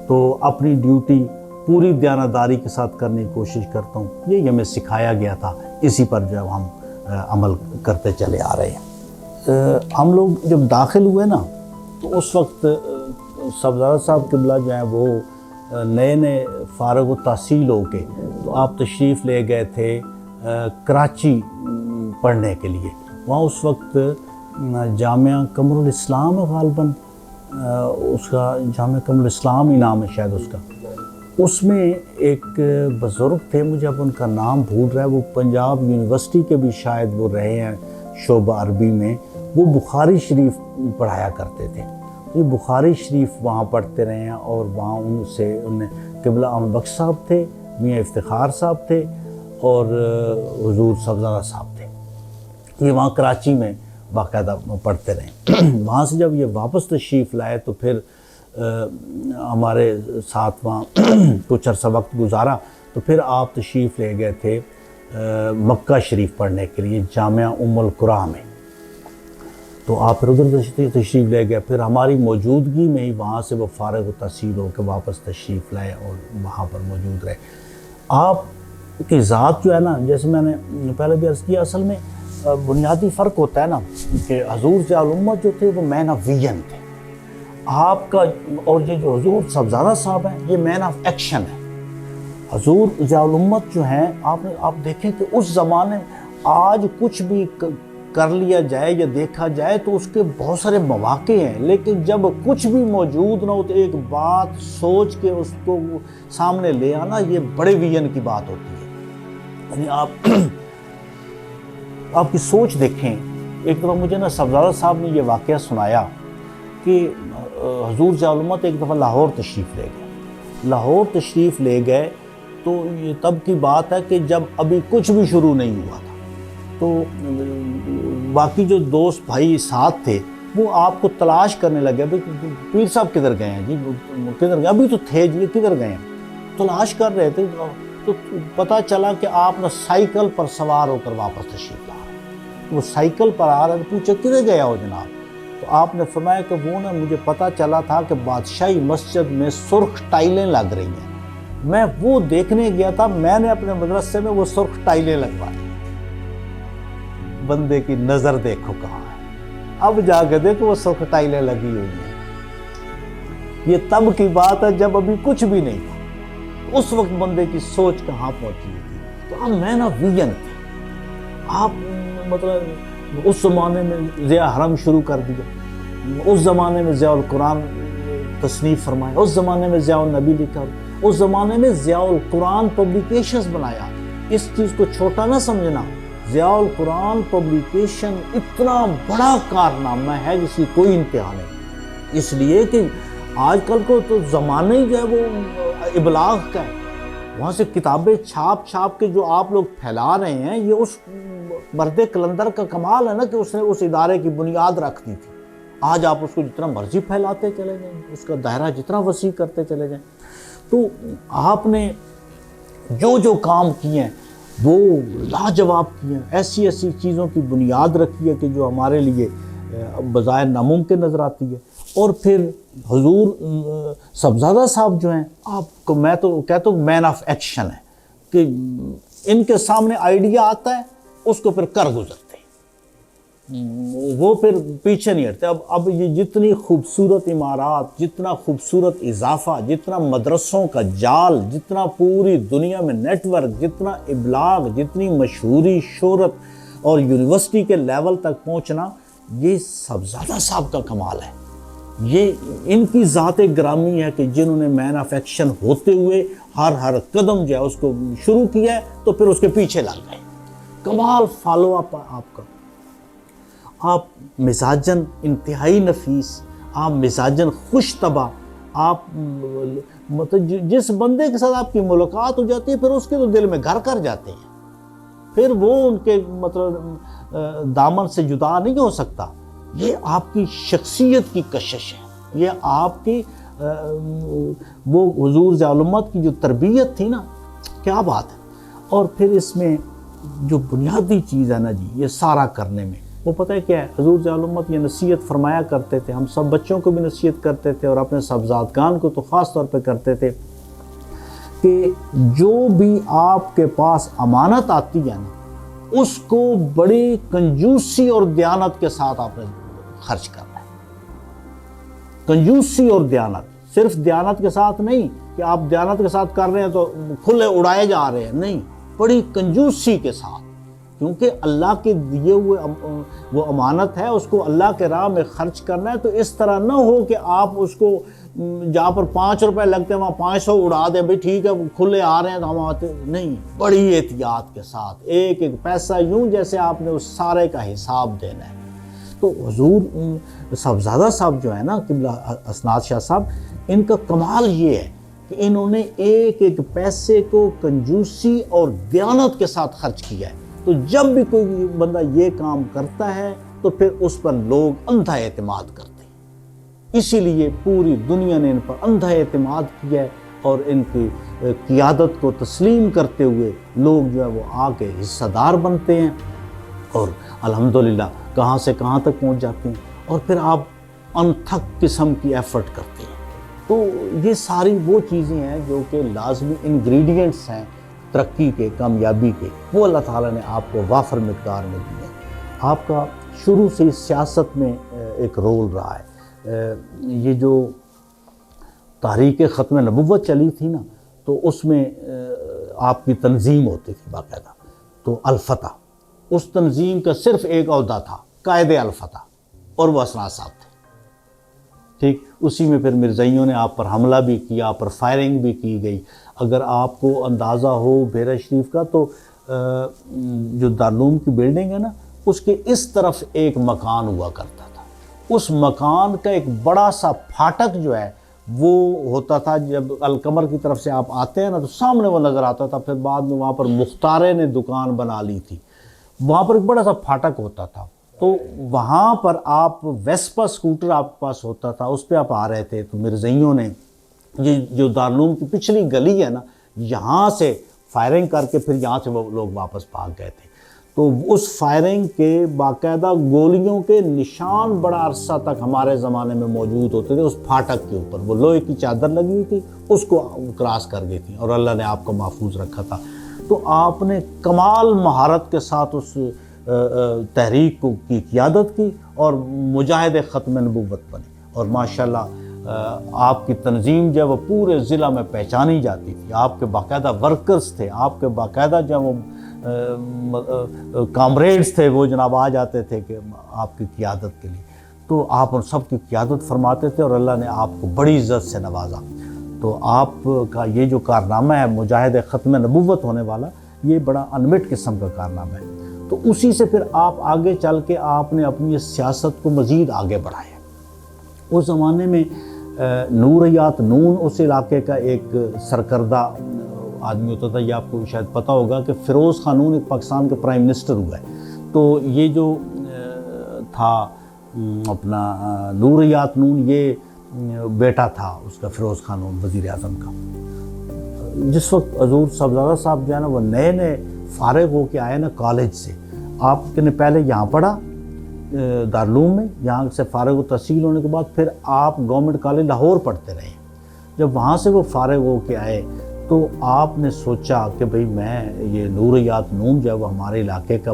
تو اپنی ڈیوٹی پوری دیانتداری کے ساتھ کرنے کی کوشش کرتا ہوں، یہ ہمیں سکھایا گیا تھا، اسی پر جو ہم عمل کرتے چلے آ رہے ہیں۔ ہم لوگ جب داخل ہوئے نا تو اس وقت صفدر صاحب قبلہ جو ہیں وہ نئے فارغ التحصیل ہو کے، تو آپ تشریف لے گئے تھے کراچی پڑھنے کے لیے۔ وہاں اس وقت جامعہ قمر الاسلام غالباً اس کا جامعہ قمر الاسلام ہی نام ہے شاید اس کا، اس میں ایک بزرگ تھے، مجھے اب ان کا نام بھول رہا ہے، وہ پنجاب یونیورسٹی کے بھی شاید وہ رہے ہیں شعبہ عربی میں، وہ بخاری شریف پڑھایا کرتے تھے۔ یہ بخاری شریف وہاں پڑھتے رہے ہیں، اور وہاں ان سے انہیں قبلہ احمد بخش صاحب تھے، میاں افتخار صاحب تھے، اور حضور صفدر صاحب تھے۔ یہ وہاں کراچی میں باقاعدہ پڑھتے رہے۔ وہاں سے جب یہ واپس تشریف لائے تو پھر ہمارے ساتھ وہاں کچھ عرصہ وقت گزارا، تو پھر آپ تشریف لے گئے تھے مکہ شریف پڑھنے کے لیے جامعہ ام القریٰ میں۔ تو آپ پھر ادھر تشریف لے گئے، پھر ہماری موجودگی میں ہی وہاں سے وہ فارغ التحصیل ہو کے واپس تشریف لائے اور وہاں پر موجود رہے۔ آپ کی ذات جو ہے نا، جیسے میں نے پہلے بھی عرض کیا، اصل میں بنیادی فرق ہوتا ہے نا کہ حضور ضیاء الامت جو تھے وہ مین آف ویژن تھے آپ کا، اور یہ جو حضور صاحبزادہ صاحب ہیں یہ مین آف ایکشن ہے۔ حضور ضیاء الامت جو ہیں، آپ دیکھیں کہ اس زمانے آج کچھ بھی کر لیا جائے یا دیکھا جائے تو اس کے بہت سارے مواقع ہیں، لیکن جب کچھ بھی موجود نہ ہو تو ایک بات سوچ کے اس کو سامنے لے آنا، یہ بڑے ویژن کی بات ہوتی ہے۔ یعنی آپ کی سوچ دیکھیں۔ ایک دفعہ مجھے نا صاحبزادہ صاحب نے یہ واقعہ سنایا کہ حضور ضیاء الامت ایک دفعہ لاہور تشریف لے گئے تو یہ تب کی بات ہے کہ جب ابھی کچھ بھی شروع نہیں ہوا تھا، تو باقی جو دوست بھائی ساتھ تھے وہ آپ کو تلاش کرنے لگے، پیر صاحب کدھر گئے ہیں جی، کدھر گئے، ابھی تو تھے جی، کدھر گئے ہیں، تلاش کر رہے تھے۔ تو پتہ چلا کہ آپ نے سائیکل پر سوار ہو کر واپس تشریف لا رہے ہیں۔ وہ سائیکل پر آ رہے تھے، پوچھا کدھر گیا ہو جناب؟ تو آپ نے فرمایا کہ وہ نا مجھے پتہ چلا تھا کہ بادشاہی مسجد میں سرخ ٹائلیں لگ رہی ہیں، میں وہ دیکھنے گیا تھا، میں نے اپنے مدرسے میں وہ سرخ ٹائلیں لگوائی۔ بندے کی نظر دیکھو کہاں ہے، اب جا کے دیکھو وہ سرخ ٹائلیں لگی ہوئی ہیں۔ یہ تب کی بات ہے جب ابھی کچھ بھی نہیں تھا، اس وقت بندے کی سوچ کہاں پہنچی تھی۔ تو آپ مین آف ویژن تھے آپ، مطلب اس زمانے میں ضیاء حرم شروع کر دیا، اس زمانے میں ضیاء القرآن تصنیف فرمایا، اس زمانے میں ضیاء النبی لکھا، اس زمانے میں ضیاء القرآن پبلیکیشنز بنایا۔ اس چیز کو چھوٹا نہ سمجھنا، ضیاء القرآن پبلیکیشن اتنا بڑا کارنامہ ہے جس کی کوئی انتہا نہیں، اس لیے کہ آج کل کو تو زمانہ ہی جو ہے وہ ابلاغ کا ہے، وہاں سے کتابیں چھاپ کے جو آپ لوگ پھیلا رہے ہیں، یہ اس مرد کلندر کا کمال ہے نا کہ اس نے اس ادارے کی بنیاد رکھ دی تھی۔ آج آپ اس کو جتنا مرضی پھیلاتے چلے جائیں، اس کا دائرہ جتنا وسیع کرتے چلے جائیں۔ تو آپ نے جو کام کیے ہیں وہ لاجواب کیے ہیں، ایسی چیزوں کی بنیاد رکھی ہے کہ جو ہمارے لیے بظاہر ناممکن نظر آتی ہے۔ اور پھر حضور صاحبزادہ صاحب جو ہیں، آپ کو میں تو کہتا ہوں مین آف ایکشن ہے کہ ان کے سامنے آئیڈیا آتا ہے، اس کو پھر کر گزرتے ہیں، وہ پھر پیچھے نہیں ہٹتے۔ اب یہ جتنی خوبصورت عمارات، جتنا خوبصورت اضافہ، جتنا مدرسوں کا جال، جتنا پوری دنیا میں نیٹ ورک، جتنا ابلاغ، جتنی مشہوری، شہرت اور یونیورسٹی کے لیول تک پہنچنا، یہ صاحبزادہ صاحب کا کمال ہے۔ یہ ان کی ذات گرامی ہے کہ جنہوں نے مین آف ایکشن ہوتے ہوئے ہر قدم جو ہے اس کو شروع کیا ہے تو پھر اس کے پیچھے لگ گئے۔ کمال فالو اپ آپ کا، آپ مزاجن انتہائی نفیس، آپ مزاجن خوش طبع، آپ مطلب جس بندے کے ساتھ آپ کی ملاقات ہو جاتی ہے پھر اس کے تو دل میں گھر کر جاتے ہیں، پھر وہ ان کے مطلب دامن سے جدا نہیں ہو سکتا۔ یہ آپ کی شخصیت کی کشش ہے، یہ آپ کی وہ حضور ضیاء الامت کی جو تربیت تھی نا، کیا بات ہے۔ اور پھر اس میں جو بنیادی چیز ہے نا جی، یہ سارا کرنے میں وہ پتہ ہے کیا ہے، حضور ضیاء الامت یہ نصیحت فرمایا کرتے تھے، ہم سب بچوں کو بھی نصیحت کرتے تھے اور اپنے صاحبزادگان کو تو خاص طور پہ کرتے تھے کہ جو بھی آپ کے پاس امانت آتی ہے نا، اس کو بڑی کنجوسی اور دیانت کے ساتھ آپ نے خرچ کرنا ہے۔ کنجوسی اور دیانت، صرف دیانت کے ساتھ نہیں کہ آپ دیانت کے ساتھ کر رہے ہیں تو کھلے اڑائے جا رہے ہیں، نہیں، بڑی کنجوسی کے ساتھ، کیونکہ اللہ کے دیے ہوئے وہ امانت ہے، اس کو اللہ کے راہ میں خرچ کرنا ہے۔ تو اس طرح نہ ہو کہ آپ اس کو جہاں پر 5 روپے لگتے ہیں وہاں 500 اڑا دیں، بھئی ٹھیک ہے کھلے آ رہے ہیں تو ہم آتے نہیں، بڑی احتیاط کے ساتھ ایک ایک پیسہ یوں جیسے آپ نے اس سارے کا حساب دینا ہے۔ تو حضور صاحبزادہ صاحب جو ہے نا، قبلہ اسناد شاہ صاحب، ان کا کمال یہ ہے کہ انہوں نے ایک ایک پیسے کو کنجوسی اور دیانت کے ساتھ خرچ کیا ہے۔ تو جب بھی کوئی بندہ یہ کام کرتا ہے تو پھر اس پر لوگ اندھا اعتماد کرتے ہیں، اسی لیے پوری دنیا نے ان پر اندھا اعتماد کیا ہے اور ان کی قیادت کو تسلیم کرتے ہوئے لوگ جو ہے وہ آ کے حصہ دار بنتے ہیں۔ اور الحمدللہ کہاں سے کہاں تک پہنچ جاتے ہیں، اور پھر آپ انتھک قسم کی ایفرٹ کرتے ہیں۔ تو یہ ساری وہ چیزیں ہیں جو کہ لازمی انگریڈینٹس ہیں ترقی کے، کامیابی کے، وہ اللہ تعالیٰ نے آپ کو وافر مقدار میں دی ہے۔ آپ کا شروع سے ہی سیاست میں ایک رول رہا ہے۔ یہ جو تحریک ختم نبوت چلی تھی نا، تو اس میں آپ کی تنظیم ہوتی تھی باقاعدہ، تو الفتح، اس تنظیم کا صرف ایک عہدہ تھا، قائد الفتح، اور وہ اسرار صاحب تھے، ٹھیک۔ اسی میں پھر مرزائیوں نے آپ پر حملہ بھی کیا، آپ پر فائرنگ بھی کی گئی۔ اگر آپ کو اندازہ ہو بیرہ شریف کا، تو جو دارالعلوم کی بلڈنگ ہے نا، اس کے اس طرف ایک مکان ہوا کرتا تھا، اس مکان کا ایک بڑا سا پھاٹک جو ہے وہ ہوتا تھا، جب القمر کی طرف سے آپ آتے ہیں نا تو سامنے وہ نظر آتا تھا۔ پھر بعد میں وہاں پر مختارے نے دکان بنا لی تھی، وہاں پر ایک بڑا سا پھاٹک ہوتا تھا، تو وہاں پر آپ ویسپا اسکوٹر آپ کے پاس ہوتا تھا، اس پہ آپ آ رہے تھے، تو مرزائیوں نے یہ جو دارالعلوم کی پچھلی گلی ہے نا، یہاں سے فائرنگ کر کے پھر یہاں سے وہ لوگ واپس بھاگ گئے تھے۔ تو اس فائرنگ کے باقاعدہ گولیوں کے نشان بڑا عرصہ تک ہمارے زمانے میں موجود ہوتے تھے اس پھاٹک کے اوپر، وہ لوہے کی چادر لگی ہوئی تھی، اس کو کراس کر گئی تھی، اور اللہ نے آپ کو محفوظ رکھا تھا۔ تو آپ نے کمال مہارت کے ساتھ اس تحریک کی قیادت کی اور مجاہد ختم نبوت بنے، اور ماشاءاللہ آپ کی تنظیم جو ہے وہ پورے ضلع میں پہچانی جاتی تھی۔ آپ کے باقاعدہ ورکرز تھے، آپ کے باقاعدہ جو وہ کامریڈز تھے، وہ جناب آ جاتے تھے کہ آپ کی قیادت کے لیے، تو آپ ان سب کی قیادت فرماتے تھے، اور اللہ نے آپ کو بڑی عزت سے نوازا۔ تو آپ کا یہ جو کارنامہ ہے مجاہد ختم نبوت ہونے والا، یہ بڑا انمٹ قسم کا کارنامہ ہے۔ تو اسی سے پھر آپ آگے چل کے آپ نے اپنی سیاست کو مزید آگے بڑھایا۔ اس زمانے میں نوریات نون اس علاقے کا ایک سرکردہ آدمی ہوتا تھا، یہ آپ کو شاید پتہ ہوگا کہ فیروز خان نون ایک پاکستان کے پرائم منسٹر ہوا ہے۔ تو یہ جو تھا اپنا نوریات نون، یہ بیٹا تھا اس کا فیروز خان نون وزیر اعظم کا۔ جس وقت حضور صاحبزادہ صاحب جو ہے نا وہ نئے نئے فارغ ہو کے آئے نا کالج سے، آپ نے پہلے یہاں پڑھا دارالعلوم میں، یہاں سے فارغ و تحصیل ہونے کے بعد پھر آپ گورنمنٹ کالج لاہور پڑھتے رہے۔ جب وہاں سے وہ فارغ ہو کے آئے تو آپ نے سوچا کہ بھئی میں یہ نوریات نون جو ہے وہ ہمارے علاقے کا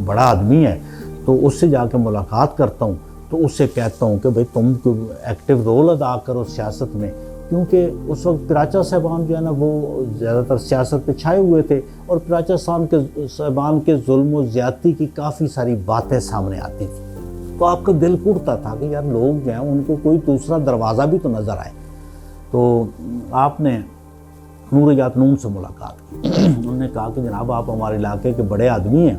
بڑا آدمی ہے، تو اس سے جا کے ملاقات کرتا ہوں، تو اس سے کہتا ہوں کہ بھئی تم کو ایکٹیو رول ادا کرو سیاست میں، کیونکہ اس وقت پراچا صاحبان جو ہے نا وہ زیادہ تر سیاست پہ چھائے ہوئے تھے، اور پراچا صاحبان کے ظلم و زیادتی کی کافی ساری باتیں سامنے آتی تھیں، تو آپ کا دل کڑتا تھا کہ یار لوگ جو ہیں ان کو کوئی دوسرا دروازہ بھی تو نظر آئے۔ تو آپ نے نوریات نون سے ملاقات کی، انہوں نے کہا کہ جناب آپ ہمارے علاقے کے بڑے آدمی ہیں،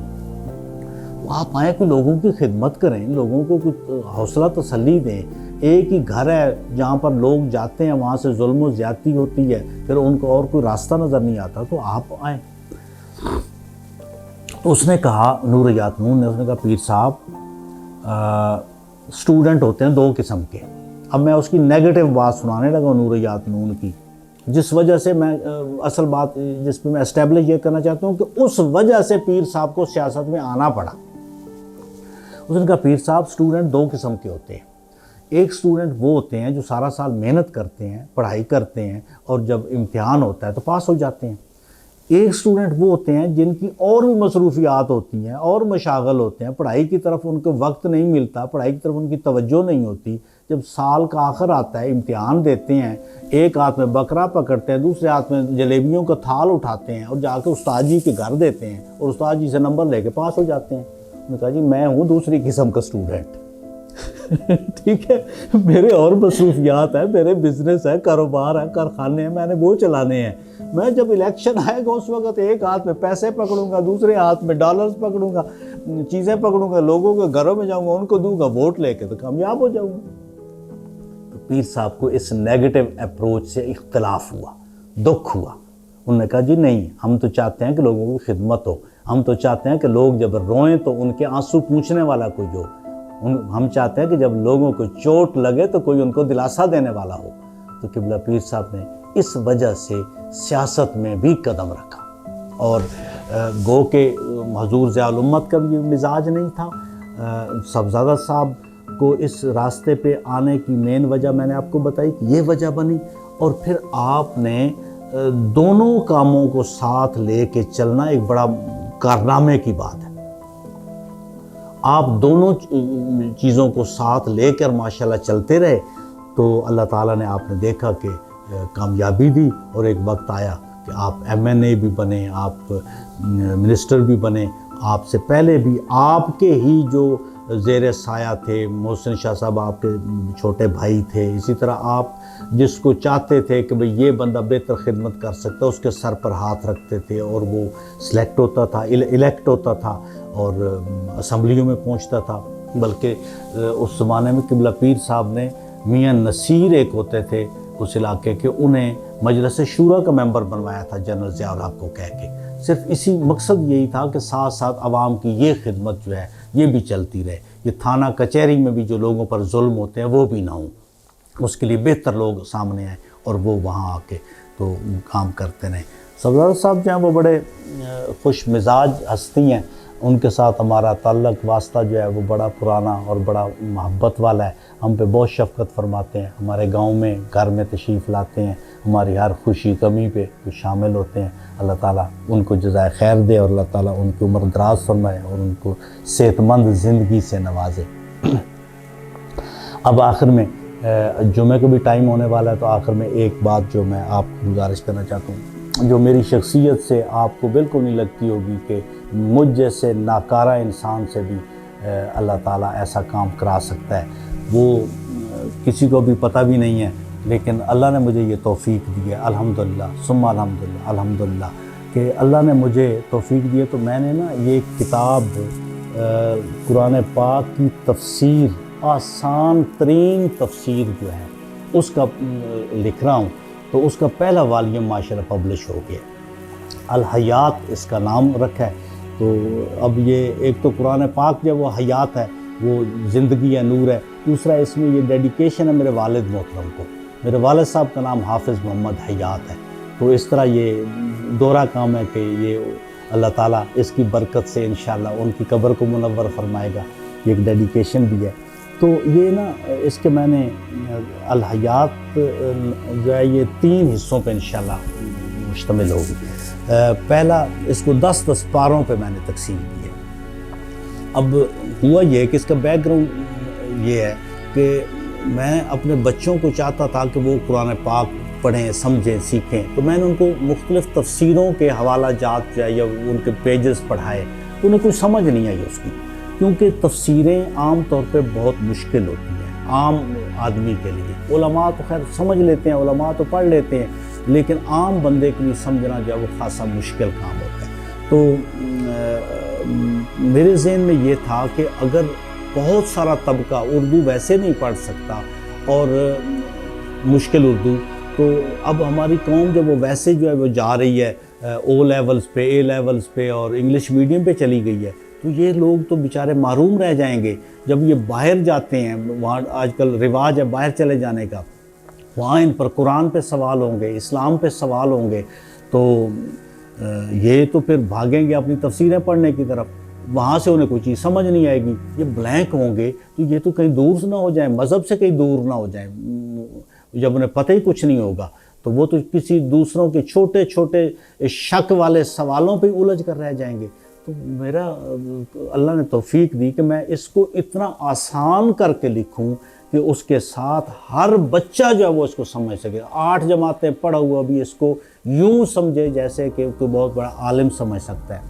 آپ آئیں کہ لوگوں کی خدمت کریں، لوگوں کو کچھ حوصلہ تسلی دیں۔ ایک ہی گھر ہے جہاں پر لوگ جاتے ہیں، وہاں سے ظلم و زیادتی ہوتی ہے، پھر ان کو اور کوئی راستہ نظر نہیں آتا، تو آپ آئیں۔ تو اس نے کہا، نوریات نون نے، اس نے کہا پیر صاحب اسٹوڈنٹ ہوتے ہیں دو قسم کے۔ اب میں اس کی نیگیٹو بات سنانے لگا نوریات نون کی، جس وجہ سے میں اصل بات جس پہ میں اسٹیبلش یہ کرنا چاہتا ہوں کہ اس وجہ سے پیر صاحب کو سیاست میں آنا پڑا۔ اس نے کہا پیر صاحب اسٹوڈنٹ دو قسم کے ہوتے ہیں، ایک اسٹوڈنٹ وہ ہوتے ہیں جو سارا سال محنت کرتے ہیں، پڑھائی کرتے ہیں، اور جب امتحان ہوتا ہے تو پاس ہو جاتے ہیں۔ ایک اسٹوڈنٹ وہ ہوتے ہیں جن کی اور بھی مصروفیات ہوتی ہیں اور مشاغل ہوتے ہیں، پڑھائی کی طرف ان کو وقت نہیں ملتا، پڑھائی کی طرف ان کی توجہ نہیں ہوتی۔ جب سال کا آخر آتا ہے، امتحان دیتے ہیں، ایک ہاتھ میں بکرا پکڑتے ہیں، دوسرے ہاتھ میں جلیبیوں کا تھال اٹھاتے ہیں، اور جا کے استاد جی کے گھر دیتے ہیں، اور استاد جی سے نمبر لے کے پاس ہو جاتے ہیں۔ انہوں نے کہا جی میں ہوں دوسری قسم کا اسٹوڈنٹ، ٹھیک ہے، میرے اور مصروفیات ہیں، میرے بزنس ہے، کاروبار ہے، کارخانے ہیں، میں نے وہ چلانے ہیں۔ میں جب الیکشن آئے گا اس وقت ایک ہاتھ میں پیسے پکڑوں گا، دوسرے ہاتھ میں ڈالرز پکڑوں گا، چیزیں پکڑوں گا، لوگوں کے گھروں میں جاؤں گا، ان کو دوں گا ووٹ لے کے، تو کامیاب ہو جاؤں گا۔ تو پیر صاحب کو اس نیگیٹو اپروچ سے اختلاف ہوا، دکھ ہوا۔ انہوں نے کہا جی نہیں، ہم تو چاہتے ہیں کہ لوگوں کی خدمت ہو، ہم تو چاہتے ہیں کہ لوگ جب روئیں تو ان کے آنسو پوچھنے والا کوئی ہو، ہم چاہتے ہیں کہ جب لوگوں کو چوٹ لگے تو کوئی ان کو دلاسا دینے والا ہو۔ تو قبلہ پیر صاحب نے اس وجہ سے سیاست میں بھی قدم رکھا، اور گو کہ حضور ضیاء الامت کا بھی مزاج نہیں تھا، صاحبزادہ صاحب کو اس راستے پہ آنے کی مین وجہ میں نے آپ کو بتائی کہ یہ وجہ بنی، اور پھر آپ نے دونوں کاموں کو ساتھ لے کے چلنا ایک بڑا کارنامے کی بات ہے۔ آپ دونوں چیزوں کو ساتھ لے کر ماشاءاللہ چلتے رہے تو اللہ تعالیٰ نے آپ نے دیکھا کہ کامیابی دی، اور ایک وقت آیا کہ آپ ایم این اے بھی بنے، آپ منسٹر بھی بنے۔ آپ سے پہلے بھی آپ کے ہی جو زیر سایہ تھے، محسن شاہ صاحب آپ کے چھوٹے بھائی تھے، اسی طرح آپ جس کو چاہتے تھے کہ بھئی یہ بندہ بہتر خدمت کر سکتا ہے، اس کے سر پر ہاتھ رکھتے تھے، اور وہ سلیکٹ ہوتا تھا، الیکٹ ہوتا تھا، اور اسمبلیوں میں پہنچتا تھا۔ بلکہ اس زمانے میں قبلہ پیر صاحب نے میاں نصیر ایک ہوتے تھے اس علاقے کے، انہیں مجلس شورا کا ممبر بنوایا تھا جنرل ضیاء الحق کو کہہ کے، صرف اسی مقصد یہی تھا کہ ساتھ ساتھ عوام کی یہ خدمت جو ہے یہ بھی چلتی رہے، یہ تھانہ کچہری میں بھی جو لوگوں پر ظلم ہوتے ہیں وہ بھی نہ ہوں، اس کے لیے بہتر لوگ سامنے آئیں اور وہ وہاں آ کے تو کام کرتے رہیں۔ صاحبزادہ صاحب جو ہیں وہ بڑے خوش مزاج ہستی ہیں، ان کے ساتھ ہمارا تعلق واسطہ جو ہے وہ بڑا پرانا اور بڑا محبت والا ہے، ہم پہ بہت شفقت فرماتے ہیں، ہمارے گاؤں میں گھر میں تشریف لاتے ہیں، ہماری ہر خوشی کمی پہ وہ شامل ہوتے ہیں۔ اللہ تعالیٰ ان کو جزائے خیر دے، اور اللہ تعالیٰ ان کی عمر دراز فرمائے اور ان کو صحت مند زندگی سے نوازے۔ اب آخر میں جمعے کو بھی ٹائم ہونے والا ہے، تو آخر میں ایک بات جو میں آپ کو گزارش کرنا چاہتا ہوں، جو میری شخصیت سے آپ کو بالکل نہیں لگتی ہوگی کہ مجھ جیسے ناکارہ انسان سے بھی اللہ تعالیٰ ایسا کام کرا سکتا ہے، وہ کسی کو بھی پتہ بھی نہیں ہے، لیکن اللہ نے مجھے یہ توفیق دی ہے، الحمدللہ ثم الحمدللہ الحمدللہ کہ اللہ نے مجھے توفیق دی ہے۔ تو میں نے نا یہ کتاب قرآن پاک کی تفسیر، آسان ترین تفسیر جو ہے اس کا لکھ رہا ہوں، تو اس کا پہلا والیوم ماشاءاللہ پبلش ہو گیا، الحیات اس کا نام رکھا ہے۔ تو اب یہ ایک تو قرآن پاک جو وہ حیات ہے، وہ زندگی ہے، نور ہے، دوسرا اس میں یہ ڈیڈیکیشن ہے میرے والد محترم کو، میرے والد صاحب کا نام حافظ محمد حیات ہے، تو اس طرح یہ دورہ کام ہے کہ یہ اللہ تعالیٰ اس کی برکت سے انشاءاللہ ان کی قبر کو منور فرمائے گا، یہ ایک ڈیڈیکیشن بھی ہے۔ تو یہ نا اس کے میں نے الحیات جو ہے یہ 3 حصوں پہ انشاءاللہ مشتمل ہوگی۔ پہلا اس کو 10 پاروں پہ میں نے تقسیم کی ہے۔ اب ہوا یہ کہ اس کا بیک گراؤنڈ یہ ہے کہ میں اپنے بچوں کو چاہتا تھا کہ وہ قرآن پاک پڑھیں، سمجھیں، سیکھیں، تو میں نے ان کو مختلف تفسیروں کے حوالہ جات جو ہے یا ان کے پیجز پڑھائے، تو انہیں کوئی سمجھ نہیں آئی اس کی، کیونکہ تفسیریں عام طور پہ بہت مشکل ہوتی ہیں عام آدمی کے لیے۔ علماء تو خیر سمجھ لیتے ہیں، علماء تو پڑھ لیتے ہیں، لیکن عام بندے کے لیے سمجھنا جو ہے وہ خاصا مشکل کام ہوتا ہے۔ تو میرے ذہن میں یہ تھا کہ اگر بہت سارا طبقہ اردو ویسے نہیں پڑھ سکتا اور مشکل اردو، تو اب ہماری قوم جب وہ ویسے جو ہے وہ جا رہی ہے او لیولز پہ، اے لیولز پہ اور انگلش میڈیم پہ چلی گئی ہے، تو یہ لوگ تو بیچارے محروم رہ جائیں گے۔ جب یہ باہر جاتے ہیں، وہاں آج کل رواج ہے باہر چلے جانے کا، وہاں ان پر قرآن پہ سوال ہوں گے، اسلام پہ سوال ہوں گے، تو یہ تو پھر بھاگیں گے اپنی تفسیریں پڑھنے کی طرف، وہاں سے انہیں کوئی چیز سمجھ نہیں آئے گی، یہ بلینک ہوں گے، تو یہ تو کہیں دور نہ ہو جائیں، مذہب سے کہیں دور نہ ہو جائیں، جب انہیں پتہ ہی کچھ نہیں ہوگا تو وہ تو کسی دوسروں کے چھوٹے چھوٹے شک والے سوالوں پہ الجھ کر رہ جائیں گے۔ تو میرا اللہ نے توفیق دی کہ میں اس کو اتنا آسان کر کے لکھوں کہ اس کے ساتھ ہر بچہ جو ہے وہ اس کو سمجھ سکے، 8 جماعتیں پڑھا ہوا بھی اس کو یوں سمجھے جیسے کہ کوئی بہت بڑا عالم سمجھ سکتا ہے۔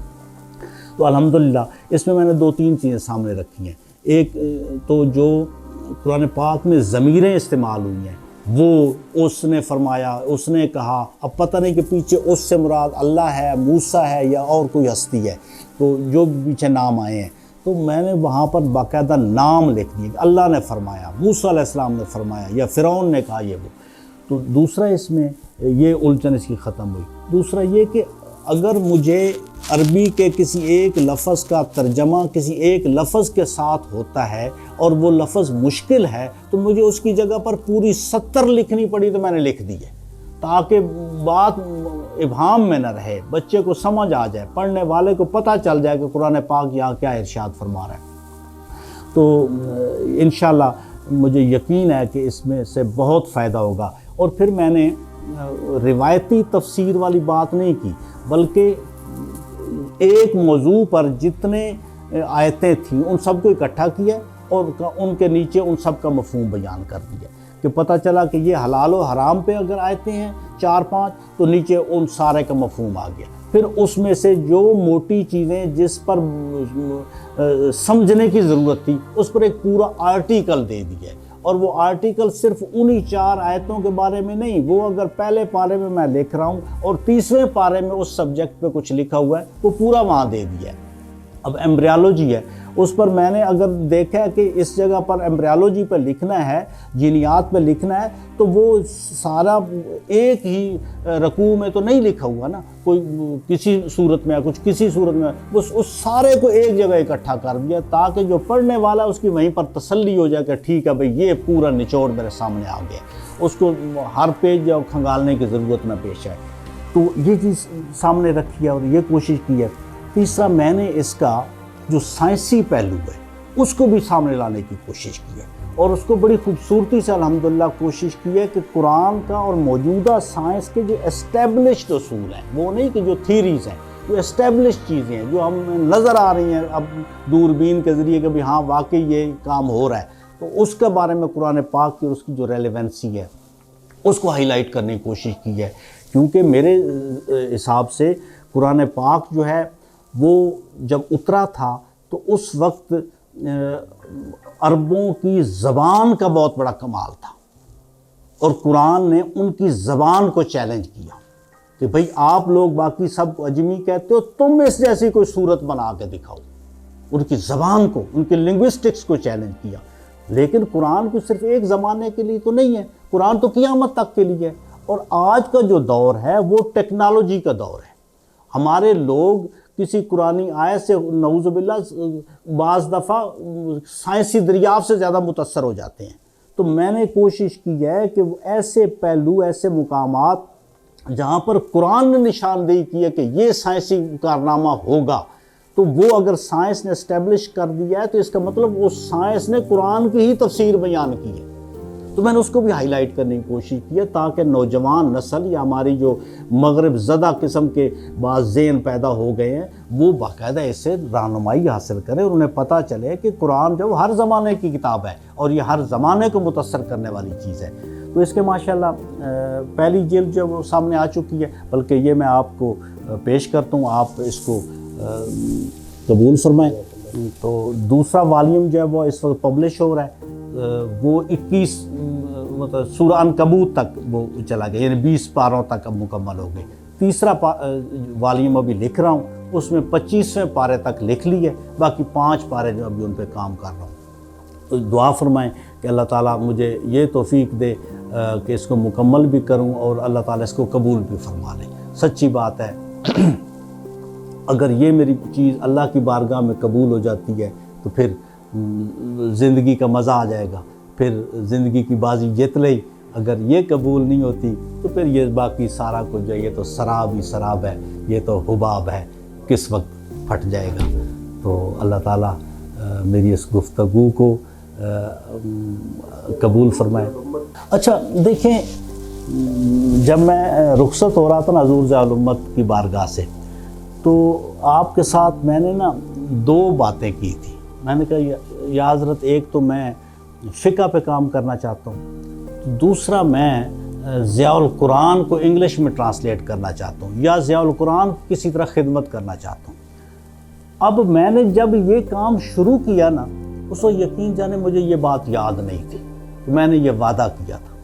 تو الحمدللہ اس میں نے 2-3 چیزیں سامنے رکھی ہیں۔ ایک تو جو قرآن پاک میں ضمیریں استعمال ہوئی ہیں، وہ اس نے فرمایا، اس نے کہا، اب پتہ نہیں کہ پیچھے اس سے مراد اللہ ہے، موسیٰ ہے یا اور کوئی ہستی ہے، تو جو پیچھے نام آئے ہیں، تو میں نے وہاں پر باقاعدہ نام لکھ دیے، اللہ نے فرمایا، موسیٰ علیہ السلام نے فرمایا یا فرعون نے کہا یہ وہ۔ تو دوسرا اس میں یہ الجھن اس کی ختم ہوئی۔ دوسرا یہ کہ اگر مجھے عربی کے کسی ایک لفظ کا ترجمہ کسی ایک لفظ کے ساتھ ہوتا ہے اور وہ لفظ مشکل ہے، تو مجھے اس کی جگہ پر پوری 70 لکھنی پڑی، تو میں نے لکھ دی ہے تاکہ بات ابہام میں نہ رہے، بچے کو سمجھ آ جائے، پڑھنے والے کو پتہ چل جائے کہ قرآن پاک یہاں کیا ارشاد فرما رہا ہے۔ تو انشاءاللہ مجھے یقین ہے کہ اس میں سے بہت فائدہ ہوگا۔ اور پھر میں نے روایتی تفسیر والی بات نہیں کی، بلکہ ایک موضوع پر جتنے آیتیں تھیں ان سب کو اکٹھا کیا اور ان کے نیچے ان سب کا مفہوم بیان کر دیا، کہ پتہ چلا کہ یہ حلال و حرام پہ اگر آیتیں ہیں 4-5 تو نیچے ان سارے کا مفہوم آ گیا۔ پھر اس میں سے جو موٹی چیزیں جس پر سمجھنے کی ضرورت تھی اس پر ایک پورا آرٹیکل دے دیا ہے، اور وہ آرٹیکل صرف انہی 4 آیتوں کے بارے میں نہیں، وہ اگر پہلے پارے میں لکھ رہا ہوں اور 30ویں پارے میں اس سبجیکٹ پہ کچھ لکھا ہوا ہے وہ پورا وہاں دے دیا ہے۔ اب ایمبریالوجی ہے، اس پر میں نے اگر دیکھا ہے کہ اس جگہ پر ایمبریالوجی پہ لکھنا ہے، جینیات پہ لکھنا ہے، تو وہ سارا ایک ہی رکوع میں تو نہیں لکھا ہوا نا، کوئی کسی صورت میں ہے، کچھ کسی صورت میں ہے، بس اس سارے کو ایک جگہ اکٹھا کر دیا تاکہ جو پڑھنے والا اس کی وہیں پر تسلی ہو جائے کہ ٹھیک ہے بھئی یہ پورا نچوڑ میرے سامنے آ گیا، اس کو ہر پیج یا کھنگالنے کی ضرورت نہ پیش آئے۔ تو یہ چیز سامنے رکھی ہے اور یہ کوشش کی ہے۔ تیسرا، میں نے اس کا جو سائنسی پہلو ہے اس کو بھی سامنے لانے کی کوشش کی ہے، اور اس کو بڑی خوبصورتی سے الحمدللہ کوشش کی ہے کہ قرآن کا اور موجودہ سائنس کے جو اسٹیبلشڈ اصول ہیں، وہ نہیں کہ جو تھیریز ہیں، جو اسٹیبلشڈ چیزیں ہیں جو ہم نظر آ رہی ہیں اب دوربین کے ذریعے کہ بھی ہاں واقعی یہ کام ہو رہا ہے، تو اس کے بارے میں قرآن پاک کی اور اس کی جو ریلیونسی ہے اس کو ہائی لائٹ کرنے کی کوشش کی ہے۔ کیونکہ میرے حساب سے قرآن پاک جو ہے وہ جب اترا تھا تو اس وقت عربوں کی زبان کا بہت بڑا کمال تھا، اور قرآن نے ان کی زبان کو چیلنج کیا کہ بھئی آپ لوگ باقی سب عجمی کہتے ہو، تم اس جیسی کوئی صورت بنا کے دکھاؤ۔ ان کی زبان کو، ان کی لنگوسٹکس کو چیلنج کیا۔ لیکن قرآن کو صرف ایک زمانے کے لیے تو نہیں ہے، قرآن تو قیامت تک کے لیے ہے، اور آج کا جو دور ہے وہ ٹیکنالوجی کا دور ہے۔ ہمارے لوگ کسی قرآنی آیت سے نعوذ باللہ بعض دفعہ سائنسی دریافت سے زیادہ متاثر ہو جاتے ہیں۔ تو میں نے کوشش کی ہے کہ وہ ایسے پہلو، ایسے مقامات جہاں پر قرآن نے نشاندہی کی ہے کہ یہ سائنسی کارنامہ ہوگا، تو وہ اگر سائنس نے اسٹیبلش کر دیا ہے تو اس کا مطلب وہ سائنس نے قرآن کی ہی تفسیر بیان کی ہے۔ تو میں نے اس کو بھی ہائی لائٹ کرنے کی کوشش کی ہے تاکہ نوجوان نسل یا ہماری جو مغرب زدہ قسم کے بعض ذہن پیدا ہو گئے ہیں وہ باقاعدہ اس سے رہنمائی حاصل کریں اور انہیں پتہ چلے کہ قرآن جو ہر زمانے کی کتاب ہے اور یہ ہر زمانے کو متاثر کرنے والی چیز ہے۔ تو اس کے ماشاءاللہ پہلی جلد جو وہ سامنے آ چکی ہے، بلکہ یہ میں آپ کو پیش کرتا ہوں، آپ اس کو قبول فرمائیں۔ تو دوسرا والیوم جو ہے وہ اس وقت پبلش ہو رہا ہے، وہ 21 مطلب سورہ عنکبوت تک وہ چلا گیا، یعنی 20 پاروں تک اب مکمل ہو گئے۔ تیسرا والیوم ابھی لکھ رہا ہوں، اس میں 25ویں پارے تک لکھ لی ہے، باقی 5 پارے جو ابھی ان پہ کام کر رہا ہوں۔ تو دعا فرمائیں کہ اللہ تعالیٰ مجھے یہ توفیق دے کہ اس کو مکمل بھی کروں اور اللہ تعالیٰ اس کو قبول بھی فرما لے۔ سچی بات ہے اگر یہ میری چیز اللہ کی بارگاہ میں قبول ہو جاتی ہے تو پھر زندگی کا مزہ آ جائے گا، پھر زندگی کی بازی جیت لئی۔ اگر یہ قبول نہیں ہوتی تو پھر یہ باقی سارا کچھ جو ہے یہ تو سراب ہی سراب ہے، یہ تو حباب ہے، کس وقت پھٹ جائے گا۔ تو اللہ تعالیٰ میری اس گفتگو کو قبول فرمائے۔ اچھا دیکھیں، جب میں رخصت ہو رہا تھا نا حضور ضیاء الامت کی بارگاہ سے، تو آپ کے ساتھ میں نے نا 2 باتیں کی تھی۔ میں نے کہا یا حضرت، ایک تو میں فقہ پہ کام کرنا چاہتا ہوں، دوسرا میں ضیاء القرآن کو انگلش میں ٹرانسلیٹ کرنا چاہتا ہوں، یا ضیاء القرآن کسی طرح خدمت کرنا چاہتا ہوں۔ اب میں نے جب یہ کام شروع کیا نا، اس وقت یقین جانے مجھے یہ بات یاد نہیں تھی کہ میں نے یہ وعدہ کیا تھا،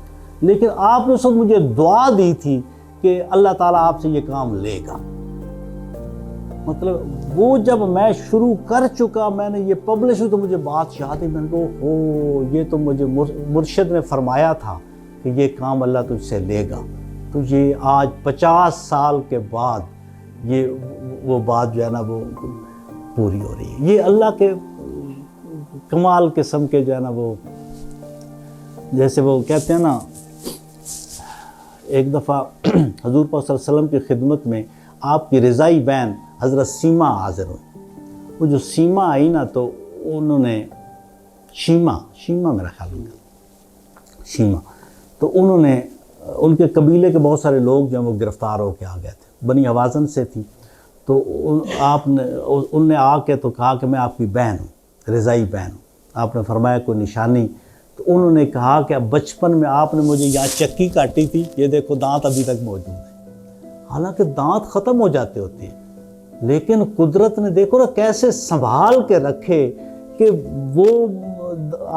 لیکن آپ نے اس وقت مجھے دعا دی تھی کہ اللہ تعالیٰ آپ سے یہ کام لے گا۔ مطلب وہ جب میں شروع کر چکا، میں نے یہ پبلش ہوئی تو مجھے بات یاد ہے، میں نے کہا او یہ تو مجھے مرشد نے فرمایا تھا کہ یہ کام اللہ تجھ سے لے گا۔ تو یہ آج 50 سال کے بعد یہ وہ بات جو ہے نا وہ پوری ہو رہی ہے۔ یہ اللہ کے کمال قسم کے جو ہے نا وہ، جیسے وہ کہتے ہیں نا، ایک دفعہ حضور پاک صلی اللہ علیہ وسلم کی خدمت میں آپ کی رضائی بہن حضرت سیما حاضر ہوئی۔ وہ جو سیما آئی نا تو انہوں نے شیما میرا خیال ہے شیما، تو انہوں نے ان کے قبیلے کے بہت سارے لوگ جو ہیں وہ گرفتار ہو کے آ گئے تھے، بنی حوازن سے تھی، تو آپ نے ان نے آ کے تو کہا کہ میں آپ کی بہن ہوں، رضائی بہن ہوں۔ آپ نے فرمایا کوئی نشانی؟ تو انہوں نے کہا کہ اب بچپن میں آپ نے مجھے یہاں چکی کاٹی تھی، یہ دیکھو دانت ابھی تک موجود ہے۔ حالانکہ دانت ختم ہو جاتے ہوتے ہیں، لیکن قدرت نے دیکھو نا کیسے سنبھال کے رکھے کہ وہ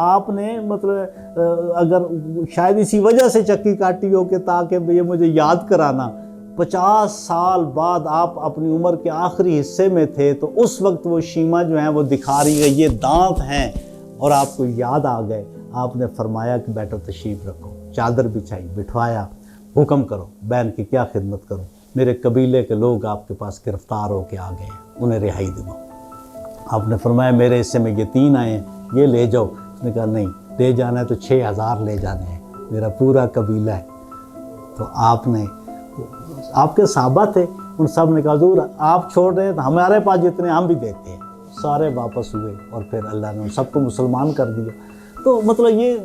آپ نے مطلب اگر شاید اسی وجہ سے چکی کاٹی ہو کہ تاکہ یہ مجھے یاد کرانا، 50 سال بعد آپ اپنی عمر کے آخری حصے میں تھے، تو اس وقت وہ شیما جو ہیں وہ دکھا رہی ہے یہ دانت ہیں، اور آپ کو یاد آ گئے۔ آپ نے فرمایا کہ بیٹھو تشریف رکھو، چادر بچھائی، بٹھوایا، حکم کرو، بہن کی کیا خدمت کرو، میرے قبیلے کے لوگ آپ کے پاس گرفتار ہو کے آ گئے ہیں، انہیں رہائی دو۔ آپ نے فرمایا میرے حصے میں یہ 3 آئے ہیں، یہ لے جاؤ۔ اس نے کہا نہیں، لے جانا ہے تو 6000 لے جانے ہیں، میرا پورا قبیلہ ہے۔ تو آپ کے صحابہ تھے، ان سب نے کہا حضور آپ چھوڑ رہے ہیں تو ہمارے پاس جتنے ہم بھی دیتے ہیں۔ سارے واپس ہوئے اور پھر اللہ نے ان سب کو مسلمان کر دیا۔ تو مطلب یہ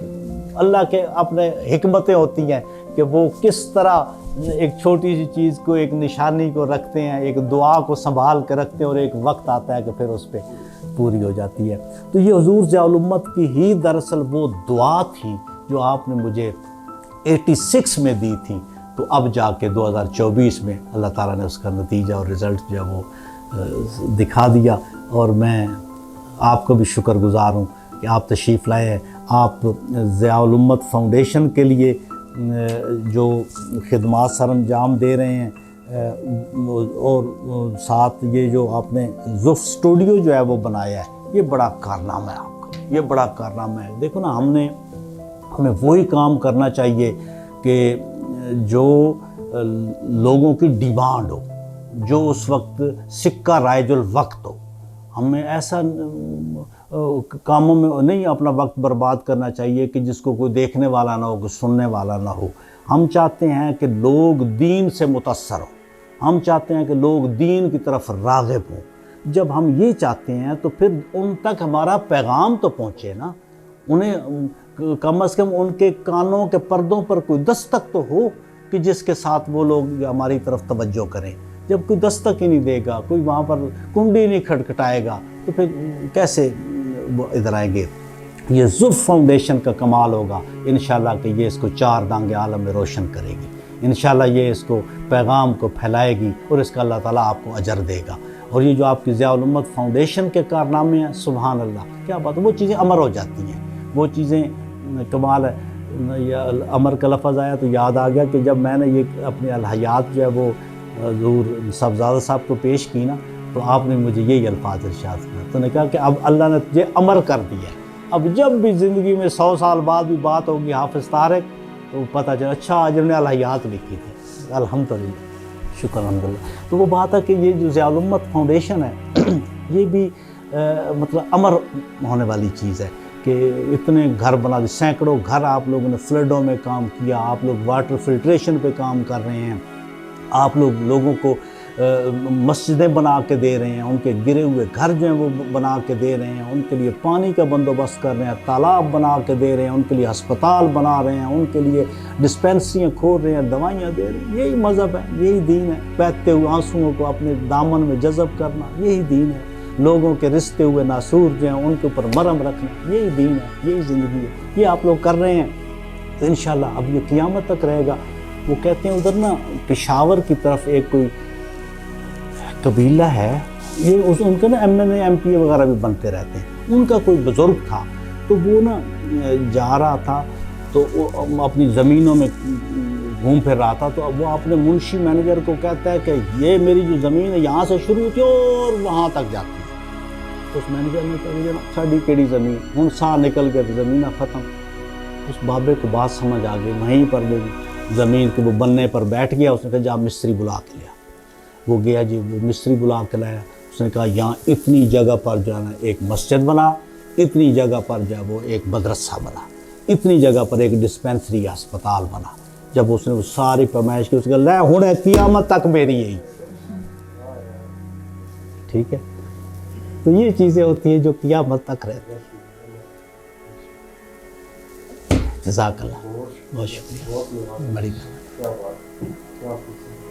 اللہ کے اپنے حکمتیں ہوتی ہیں کہ وہ کس طرح ایک چھوٹی سی چیز کو، ایک نشانی کو رکھتے ہیں، ایک دعا کو سنبھال کے رکھتے ہیں، اور ایک وقت آتا ہے کہ پھر اس پہ پوری ہو جاتی ہے۔ تو یہ حضور ضیاء الامت کی ہی دراصل وہ دعا تھی جو آپ نے مجھے 86 میں دی تھی، تو اب جا کے 2024 میں اللہ تعالیٰ نے اس کا نتیجہ اور رزلٹ جو ہے وہ دکھا دیا۔ اور میں آپ کا بھی شکر گزار ہوں کہ آپ تشریف لائے ہیں۔ آپ ضیاء الامت فاؤنڈیشن کے لیے جو خدمات سر انجام دے رہے ہیں، اور ساتھ یہ جو آپ نے زف اسٹوڈیو جو ہے وہ بنایا ہے، یہ بڑا کارنامہ ہے آپ کا، یہ بڑا کارنامہ ہے۔ دیکھو نا، ہمیں وہی کام کرنا چاہیے کہ جو لوگوں کی ڈیمانڈ ہو، جو اس وقت سکہ رائج الوقت ہو۔ ہمیں ایسا کاموں میں نہیں اپنا وقت برباد کرنا چاہیے کہ جس کو کوئی دیکھنے والا نہ ہو، کوئی سننے والا نہ ہو۔ ہم چاہتے ہیں کہ لوگ دین سے متاثر ہوں، ہم چاہتے ہیں کہ لوگ دین کی طرف راغب ہوں۔ جب ہم یہ چاہتے ہیں تو پھر ان تک ہمارا پیغام تو پہنچے نا، انہیں کم از کم ان کے کانوں کے پردوں پر کوئی دستک تو ہو کہ جس کے ساتھ وہ لوگ ہماری طرف توجہ کریں۔ جب کوئی دستک ہی نہیں دے گا، کوئی وہاں پر کنڈی نہیں کھٹکھٹائے گا، تو پھر کیسے وہ ادھر آئیں گے؟ یہ زف فاؤنڈیشن کا کمال ہوگا انشاءاللہ کہ یہ اس کو 4 دانگ عالم میں روشن کرے گی، انشاءاللہ یہ اس کو پیغام کو پھیلائے گی، اور اس کا اللہ تعالیٰ آپ کو اجر دے گا۔ اور یہ جو آپ کی ضیاء الامت فاؤنڈیشن کے کارنامے ہیں، سبحان اللہ، کیا بات ہے، وہ چیزیں امر ہو جاتی ہیں، وہ چیزیں کمال ہے۔ امر کا لفظ آیا تو یاد آ گیا کہ جب میں نے یہ اپنے الحیات جو ہے وہ حضور صاحبزادہ صاحب کو پیش کی نا، تو آپ نے مجھے یہی الفاظ ارشاد کیا، تو نے کہا کہ اب اللہ نے تجھے امر کر دیا ہے، اب جب بھی زندگی میں 100 سال بعد بھی بات ہوگی حافظ طارق، تو پتہ چلا اچھا آج ہم نے الحیات لکھی تھی، الحمدللہ، شکر الحمدللہ۔ تو وہ بات ہے کہ یہ جو ضیاء الامت فاؤنڈیشن ہے، یہ بھی مطلب امر ہونے والی چیز ہے کہ اتنے گھر بنا دی، سینکڑوں گھر آپ لوگوں نے فلڈوں میں کام کیا، آپ لوگ واٹر فلٹریشن پہ کام کر رہے ہیں، آپ لوگوں کو مسجدیں بنا کے دے رہے ہیں، ان کے گرے ہوئے گھر جو ہیں وہ بنا کے دے رہے ہیں، ان کے لیے پانی کا بندوبست کر رہے ہیں، تالاب بنا کے دے رہے ہیں، ان کے لیے ہسپتال بنا رہے ہیں، ان کے لیے ڈسپینسریاں کھول رہے ہیں، دوائیاں دے رہے ہیں۔ یہی مذہب ہے، یہی دین ہے، بہتے ہوئے آنسوؤں کو اپنے دامن میں جذب کرنا، یہی دین ہے۔ لوگوں کے رشتے ہوئے ناسور جو ہیں ان کے اوپر مرہم رکھنا، یہی دین ہے، یہی زندگی ہے، یہ آپ لوگ کر رہے ہیں۔ تو انشاءاللہ اب یہ قیامت تک رہے گا۔ وہ کہتے ہیں ادھر نا پشاور کی طرف ایک کوئی قبیلہ ہے، یہ ان کے نا MLA MP وغیرہ بھی بنتے رہتے ہیں، ان کا کوئی بزرگ تھا، تو وہ نا جا رہا تھا تو وہ اپنی زمینوں میں گھوم پھر رہا تھا، تو وہ اپنے منشی مینیجر کو کہتا ہے کہ یہ میری جو زمین ہے یہاں سے شروع ہوتی ہے اور وہاں تک جاتی ہے۔ تو اس مینیجر نے کہا ساڑی کیڑی زمین، ہوں سا نکل گیا تو زمین ختم۔ اس بابے کو بات سمجھ آ گئی، وہیں پر وہ زمین کے وہ بننے پر بیٹھ گیا، اس نے کہا جا مستری بلا کے لیا۔ وہ گیا جی، وہ مستری بلا کے لایا، اس نے کہا یہاں اتنی جگہ پر جو ہے نا ایک مسجد بنا، اتنی جگہ پر جو ہے وہ ایک مدرسہ بنا، اتنی جگہ پر ایک ڈسپینسری یا ہسپتال بنا۔ جب اس نے وہ ساری پیمائش کی، اس نے کہا لے ہوں قیامت تک میری یہی، ٹھیک ہے۔ تو یہ چیزیں ہوتی ہیں جو قیامت تک رہتی ہیں۔ جزاک اللہ، بہت شکریہ، بڑی کیا بات، کیا خوشی۔